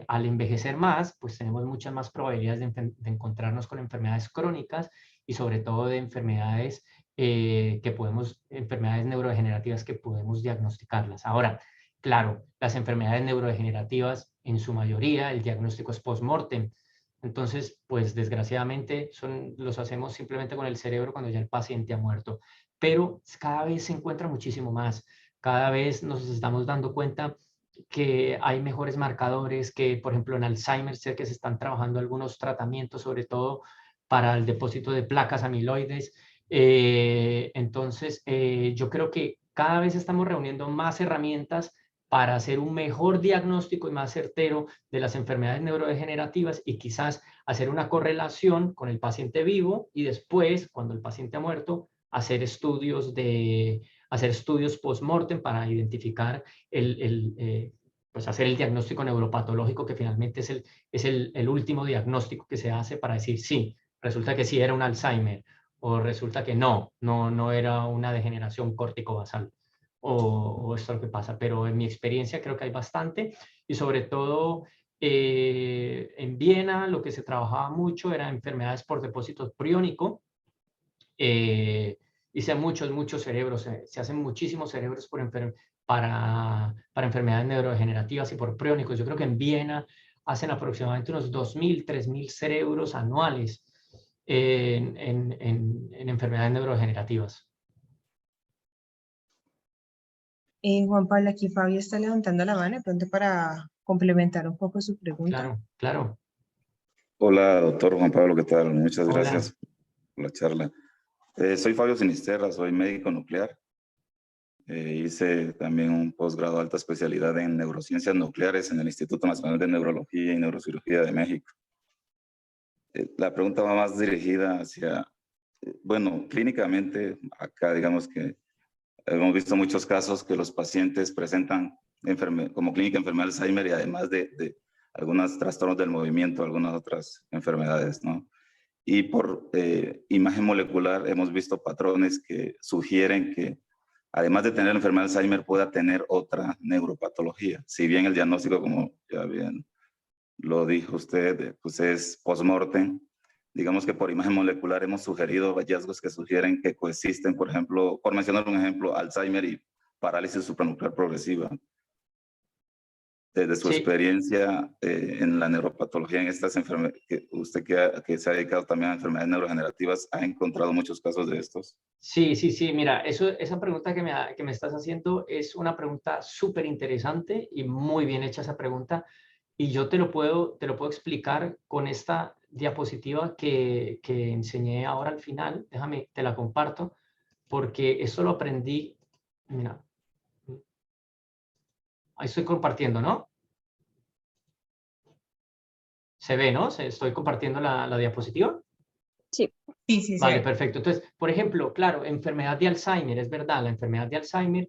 Speaker 2: al envejecer más, pues tenemos muchas más probabilidades de encontrarnos con enfermedades crónicas y sobre todo de enfermedades enfermedades neurodegenerativas que podemos diagnosticarlas. Ahora, claro, las enfermedades neurodegenerativas, en su mayoría, el diagnóstico es post-mortem. Entonces, pues desgraciadamente los hacemos simplemente con el cerebro cuando ya el paciente ha muerto. Pero cada vez se encuentra muchísimo más. Cada vez nos estamos dando cuenta que hay mejores marcadores, que por ejemplo en Alzheimer sé que se están trabajando algunos tratamientos, sobre todo para el depósito de placas amiloides. Entonces, yo creo que cada vez estamos reuniendo más herramientas para hacer un mejor diagnóstico y más certero de las enfermedades neurodegenerativas y quizás hacer una correlación con el paciente vivo y después, cuando el paciente ha muerto, hacer estudios post-mortem para identificar pues hacer el diagnóstico neuropatológico, que finalmente es el último diagnóstico que se hace para decir sí, resulta que sí era un Alzheimer o resulta que no era una degeneración córtico-basal. O esto es lo que pasa, pero en mi experiencia creo que hay bastante y sobre todo en Viena lo que se trabajaba mucho era enfermedades por depósito priónico. Hice muchos cerebros, se hacen muchísimos cerebros para enfermedades neurodegenerativas y por priónicos. Yo creo que en Viena hacen aproximadamente unos 2.000, 3.000 cerebros anuales en enfermedades neurodegenerativas.
Speaker 1: Juan Pablo, aquí Fabio está levantando la mano de pronto para complementar un poco su pregunta.
Speaker 2: Claro, claro.
Speaker 5: Hola, doctor Juan Pablo, ¿qué tal? Muchas
Speaker 2: Hola.
Speaker 5: gracias por la charla. Soy Fabio Sinisterra, soy médico nuclear. Hice también un posgrado de alta especialidad en neurociencias nucleares en el Instituto Nacional de Neurología y Neurocirugía de México. La pregunta va más dirigida hacia, bueno, clínicamente, acá digamos que hemos visto muchos casos que los pacientes presentan como clínica enfermedad de Alzheimer y además de algunos trastornos del movimiento, algunas otras enfermedades, ¿no? Y por imagen molecular hemos visto patrones que sugieren que además de tener la enfermedad de Alzheimer pueda tener otra neuropatología. Si bien el diagnóstico, como ya bien lo dijo usted, pues es post-mortem, digamos que por imagen molecular hemos sugerido hallazgos que sugieren que coexisten, por ejemplo, por mencionar un ejemplo, Alzheimer y parálisis supranuclear progresiva. Desde su experiencia en la neuropatología, en estas enfermedades, usted que se ha dedicado también a enfermedades neurodegenerativas, ¿ha encontrado muchos casos de estos?
Speaker 2: Sí, mira, esa pregunta que me estás haciendo es una pregunta súper interesante y muy bien hecha esa pregunta. Y yo te lo puedo explicar con esta diapositiva que enseñé ahora al final. Déjame, te la comparto, porque eso lo aprendí. Mira, ahí estoy compartiendo, ¿no? ¿Se ve, no? ¿Estoy compartiendo la diapositiva?
Speaker 6: Sí.
Speaker 1: Sí.
Speaker 2: Vale, perfecto. Entonces, por ejemplo, claro, enfermedad de Alzheimer, es verdad, la enfermedad de Alzheimer,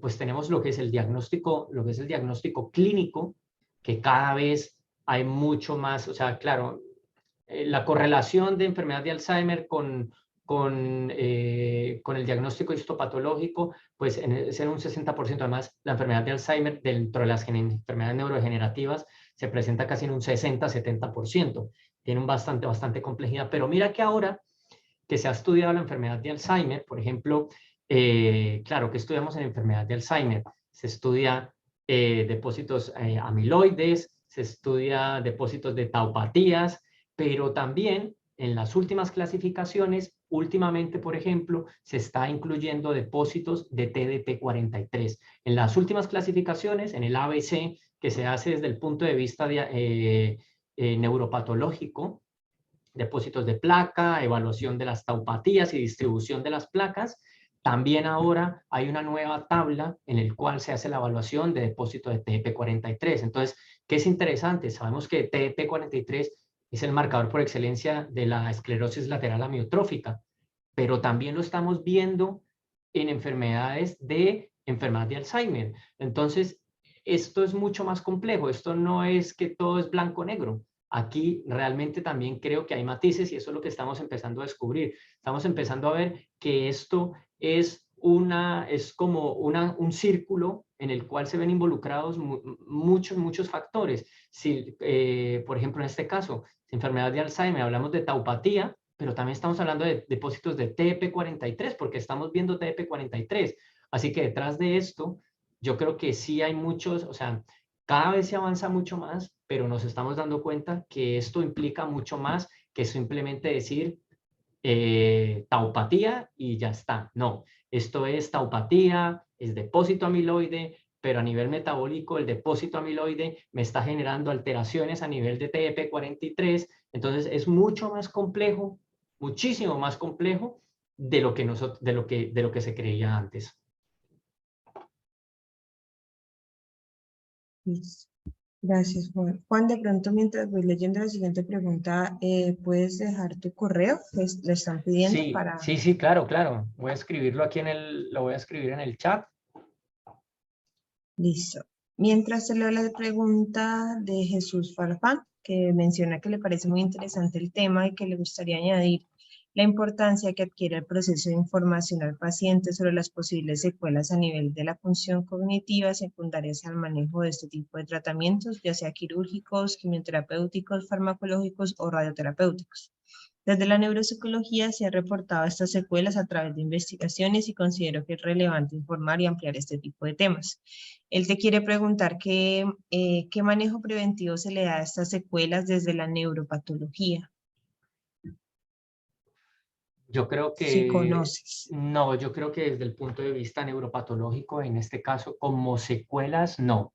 Speaker 2: pues tenemos lo que es el diagnóstico clínico, que cada vez hay mucho más, o sea, claro, la correlación de enfermedad de Alzheimer con el diagnóstico histopatológico, pues es en un 60%. Además, la enfermedad de Alzheimer dentro de las enfermedades neurodegenerativas se presenta casi en un 60-70%. Tienen bastante complejidad. Pero mira que ahora que se ha estudiado la enfermedad de Alzheimer, por ejemplo, claro, ¿qué estudiamos en enfermedad de Alzheimer? Se estudia depósitos amiloides, se estudia depósitos de taupatías, pero también en las últimas clasificaciones, últimamente, por ejemplo, se está incluyendo depósitos de TDP43. En las últimas clasificaciones, en el ABC, que se hace desde el punto de vista neuropatológico, depósitos de placa, evaluación de las taupatías y distribución de las placas. También ahora hay una nueva tabla en la cual se hace la evaluación de depósito de TDP43. Entonces, ¿qué es interesante? Sabemos que TDP43 es el marcador por excelencia de la esclerosis lateral amiotrófica, pero también lo estamos viendo en enfermedad de Alzheimer. Entonces, esto es mucho más complejo. Esto no es que todo es blanco-negro. Aquí realmente también creo que hay matices y eso es lo que estamos empezando a descubrir. Estamos empezando a ver que esto es como un círculo en el cual se ven involucrados muchos factores. Si, por ejemplo, en este caso, enfermedad de Alzheimer, hablamos de taupatía, pero también estamos hablando de depósitos de TDP43, porque estamos viendo TDP43. Así que detrás de esto, yo creo que sí hay muchos, o sea, cada vez se avanza mucho más pero nos estamos dando cuenta que esto implica mucho más que simplemente decir taupatía y ya está. No, esto es taupatía, es depósito amiloide, pero a nivel metabólico el depósito amiloide me está generando alteraciones a nivel de TEP43, entonces es mucho más complejo, muchísimo más complejo de lo que se creía antes.
Speaker 1: Listo. Gracias, Juan. Juan, de pronto, mientras voy leyendo la siguiente pregunta, ¿puedes dejar tu correo que le están pidiendo
Speaker 2: Sí,
Speaker 1: para...?
Speaker 2: sí, claro, claro. Voy a escribirlo aquí lo voy a escribir en el chat.
Speaker 1: Listo. Mientras te leo la pregunta de Jesús Farfán, que menciona que le parece muy interesante el tema y que le gustaría añadir la importancia que adquiere el proceso de información al paciente sobre las posibles secuelas a nivel de la función cognitiva secundarias al manejo de este tipo de tratamientos, ya sea quirúrgicos, quimioterapéuticos, farmacológicos o radioterapéuticos. Desde la neuropsicología se han reportado estas secuelas a través de investigaciones y considero que es relevante informar y ampliar este tipo de temas. Él te quiere preguntar qué manejo preventivo se le da a estas secuelas desde la neuropatología.
Speaker 2: Yo creo
Speaker 1: Si
Speaker 2: que,
Speaker 1: conoces.
Speaker 2: no, yo creo que desde el punto de vista neuropatológico, en este caso, como secuelas, no.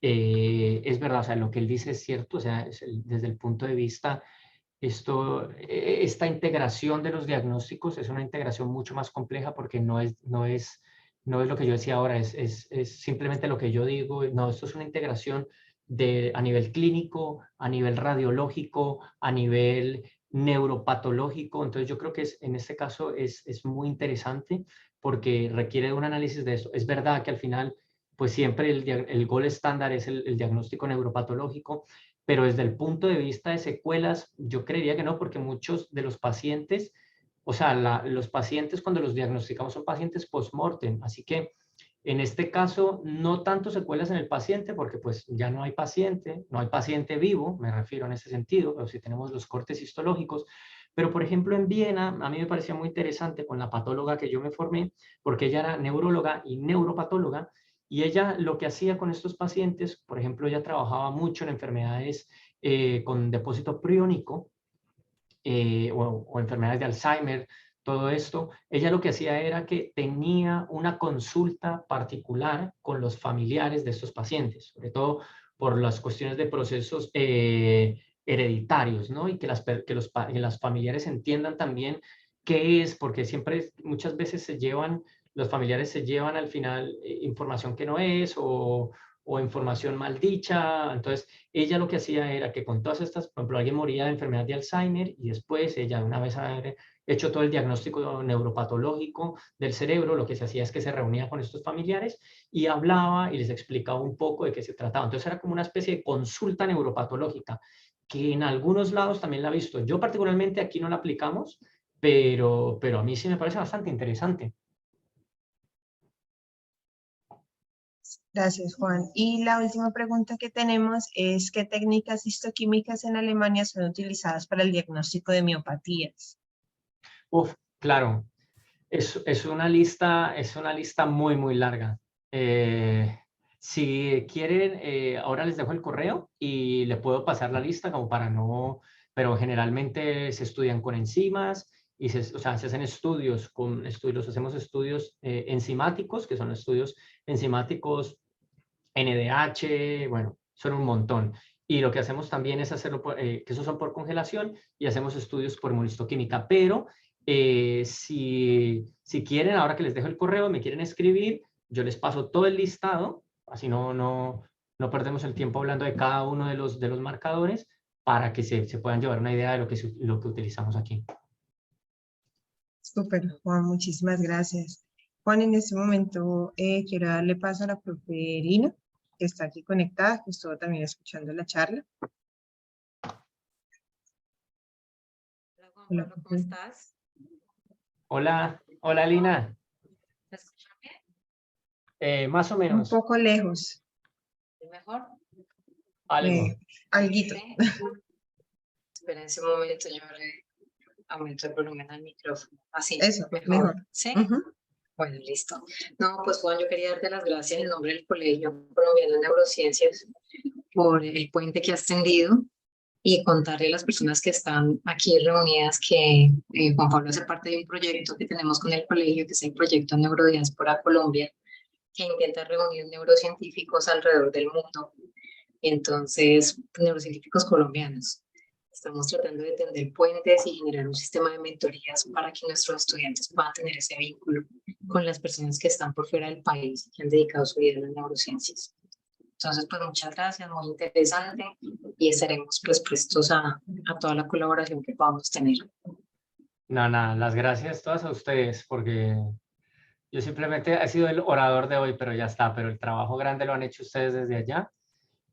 Speaker 2: Es verdad, o sea, lo que él dice es cierto, o sea, desde el punto de vista, esta integración de los diagnósticos es una integración mucho más compleja porque no es lo que yo decía ahora, es simplemente lo que yo digo, no, esto es una integración a nivel clínico, a nivel radiológico, a nivel neuropatológico, entonces yo creo que en este caso es muy interesante porque requiere de un análisis de esto. Es verdad que al final, pues siempre el gold estándar es el diagnóstico neuropatológico, pero desde el punto de vista de secuelas, yo creería que no, porque muchos de los pacientes, o sea, los pacientes cuando los diagnosticamos son pacientes post-mortem, así que en este caso no tanto secuelas en el paciente, porque pues ya no hay paciente vivo, me refiero en ese sentido, pero si tenemos los cortes histológicos, pero por ejemplo en Viena, a mí me parecía muy interesante con la patóloga que yo me formé, porque ella era neuróloga y neuropatóloga, y ella lo que hacía con estos pacientes, por ejemplo, ella trabajaba mucho en enfermedades con depósito priónico o enfermedades de Alzheimer, todo esto. Ella lo que hacía era que tenía una consulta particular con los familiares de estos pacientes, sobre todo por las cuestiones de procesos hereditarios, ¿no? Y que las familiares entiendan también qué es, porque siempre, muchas veces los familiares se llevan al final información que no es o información mal dicha. Entonces, ella lo que hacía era que con todas estas, por ejemplo, alguien moría de enfermedad de Alzheimer y después ella, una vez haber hecho todo el diagnóstico neuropatológico del cerebro, lo que se hacía es que se reunía con estos familiares y hablaba y les explicaba un poco de qué se trataba. Entonces, era como una especie de consulta neuropatológica que en algunos lados también la he visto. Yo particularmente aquí no la aplicamos, pero a mí sí me parece bastante interesante.
Speaker 1: Gracias, Juan. Y la última pregunta que tenemos es, ¿qué técnicas histoquímicas en Alemania son utilizadas para el diagnóstico de miopatías?
Speaker 2: Uf, claro. Es una lista muy, muy larga. Si quieren, ahora les dejo el correo y le puedo pasar la lista como para no, pero generalmente se estudian con enzimas y o sea, se hacen estudios hacemos estudios enzimáticos, que son estudios enzimáticos NDH, bueno, son un montón. Y lo que hacemos también es hacerlo, que esos son por congelación y hacemos estudios por hemolistoquímica, pero si quieren, ahora que les dejo el correo, me quieren escribir, yo les paso todo el listado, así no perdemos el tiempo hablando de cada uno de los marcadores para que se puedan llevar una idea de lo que utilizamos aquí.
Speaker 1: Súper, Juan, muchísimas gracias. Juan, en este momento quiero darle paso a la profe Lina, que está aquí conectada, que estuvo también escuchando la charla.
Speaker 6: Hola, Juan Pablo, ¿cómo estás?
Speaker 2: Hola Lina.
Speaker 6: ¿Me escuchan bien?
Speaker 2: Más o
Speaker 1: Un
Speaker 2: menos.
Speaker 1: poco lejos,
Speaker 6: ¿Es mejor?
Speaker 2: Algo.
Speaker 1: alguito.
Speaker 6: Sí. Esperen ese momento, yo le aumento el volumen al micrófono. Así,
Speaker 1: Eso, mejor.
Speaker 6: ¿Sí?
Speaker 1: Ujú.
Speaker 6: Bueno, listo. No, pues Juan, yo quería darte las gracias en nombre del Colegio Colombiano de Neurociencias por el puente que has tendido y contarle a las personas que están aquí reunidas que Juan Pablo hace parte de un proyecto que tenemos con el colegio, que es el proyecto Neurodiáspora Colombia, que intenta reunir neurocientíficos alrededor del mundo. Entonces, neurocientíficos colombianos. Estamos tratando de tender puentes y generar un sistema de mentorías para que nuestros estudiantes puedan tener ese vínculo con las personas que están por fuera del país y que han dedicado su vida a las neurociencias. Entonces, pues muchas gracias, muy interesante, y estaremos pues prestos a toda la colaboración que podamos tener.
Speaker 2: No, nada, las gracias todas a ustedes, porque yo simplemente he sido el orador de hoy, pero ya está, pero el trabajo grande lo han hecho ustedes desde allá.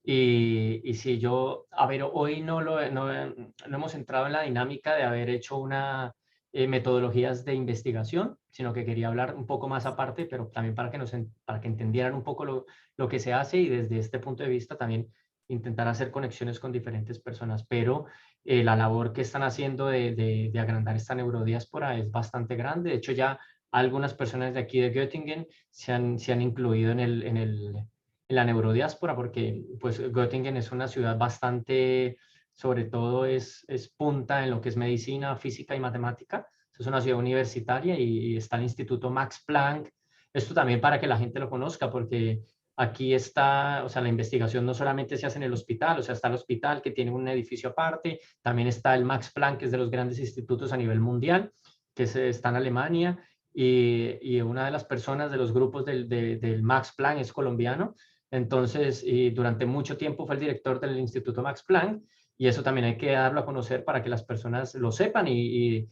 Speaker 2: Y si yo, a ver, hoy no hemos entrado en la dinámica de haber hecho una metodologías de investigación, sino que quería hablar un poco más aparte, pero también para que entendieran un poco lo que se hace, y desde este punto de vista también intentar hacer conexiones con diferentes personas. Pero la labor que están haciendo de agrandar esta neurodiáspora es bastante grande. De hecho, ya algunas personas de aquí de Göttingen se han incluido en la neurodiáspora, porque pues Göttingen es una ciudad bastante, sobre todo es punta en lo que es medicina, física y matemática. Es una ciudad universitaria y está el Instituto Max Planck. Esto también para que la gente lo conozca, porque aquí está, o sea, la investigación no solamente se hace en el hospital, o sea, está el hospital que tiene un edificio aparte, también está el Max Planck, que es de los grandes institutos a nivel mundial, que está en Alemania, y una de las personas de los grupos del Max Planck es colombiano. Entonces, y durante mucho tiempo fue el director del Instituto Max Planck, y eso también hay que darlo a conocer para que las personas lo sepan y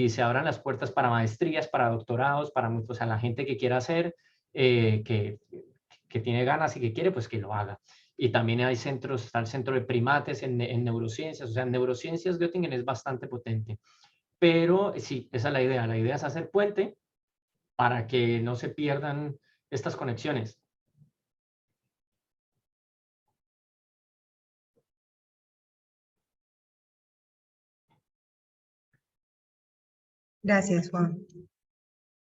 Speaker 2: se abran las puertas para maestrías, para doctorados, para muchos, o sea, la gente que quiera hacer, que tiene ganas y que quiere, pues que lo haga. Y también hay centros, está el centro de primates en neurociencias, o sea, en neurociencias Göttingen es bastante potente. Pero sí, esa es la idea. La idea es hacer puente para que no se pierdan estas conexiones.
Speaker 1: Gracias, Juan.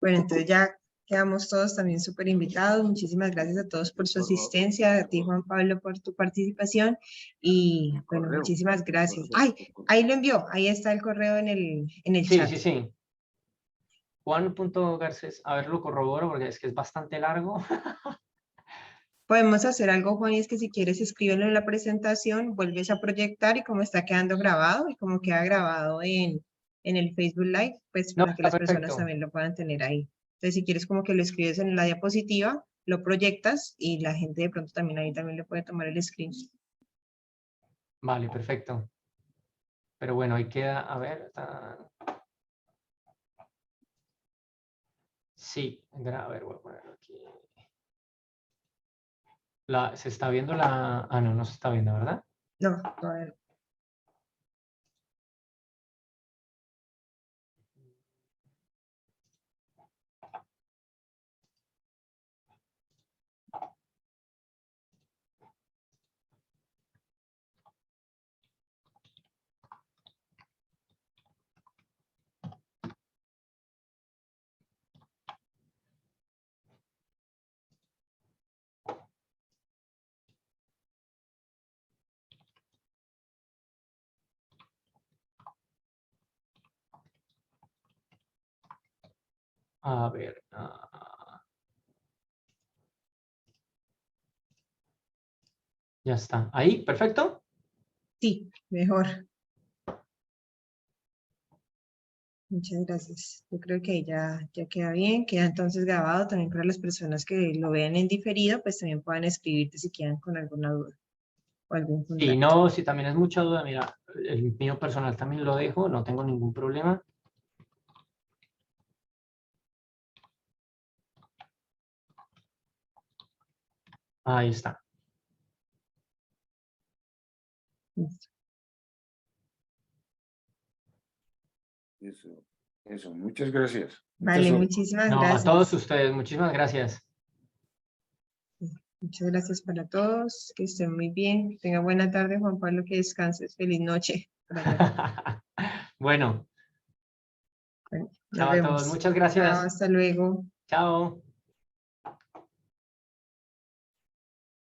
Speaker 1: Bueno, entonces ya quedamos todos también súper invitados. Muchísimas gracias a todos por su asistencia, a ti, Juan Pablo, por tu participación. Y bueno, muchísimas gracias. ¡Ay! Ahí lo envió, ahí está el correo en el
Speaker 2: Sí,
Speaker 1: chat.
Speaker 2: sí, sí. Juan.Garcés, a ver, lo corroboro porque es que es bastante largo.
Speaker 1: Podemos hacer algo, Juan, y es que si quieres escríbelo en la presentación, vuelves a proyectar y como está quedando grabado y como queda grabado en el Facebook Live, pues
Speaker 2: No,
Speaker 1: para que
Speaker 2: está
Speaker 1: las personas
Speaker 2: perfecto.
Speaker 1: también lo puedan tener ahí. Entonces, si quieres como que lo escribes en la diapositiva, lo proyectas y la gente de pronto también ahí también le puede tomar el screenshot.
Speaker 2: Vale, perfecto. Pero bueno, ahí queda, a ver. Sí, a ver, voy a ponerlo aquí. ¿Se está viendo la...? Ah, no, no se está viendo, ¿verdad?
Speaker 1: No, todavía no.
Speaker 2: A ver. Ya está. ¿Ahí? ¿Perfecto?
Speaker 1: Sí, mejor. Muchas gracias. Yo creo que ya queda bien, queda entonces grabado también para las personas que lo vean en diferido, pues también puedan escribirte si quedan con alguna duda o algún
Speaker 2: Sí,
Speaker 1: contacto.
Speaker 2: no, si también es mucha duda, mira, el mío personal también lo dejo, no tengo ningún problema. Ahí está.
Speaker 1: Listo.
Speaker 7: Eso, muchas gracias.
Speaker 1: Vale, muchísimas
Speaker 2: No, a todos
Speaker 1: gracias.
Speaker 2: ustedes, muchísimas gracias.
Speaker 1: Muchas gracias para todos, que estén muy bien, que tengan buena tarde, Juan Pablo, que descanses, feliz noche.
Speaker 2: Bueno,
Speaker 1: Bueno, nos
Speaker 2: chao a todos,
Speaker 1: vemos.
Speaker 2: muchas
Speaker 1: Chao,
Speaker 2: gracias.
Speaker 1: hasta luego.
Speaker 2: Chao.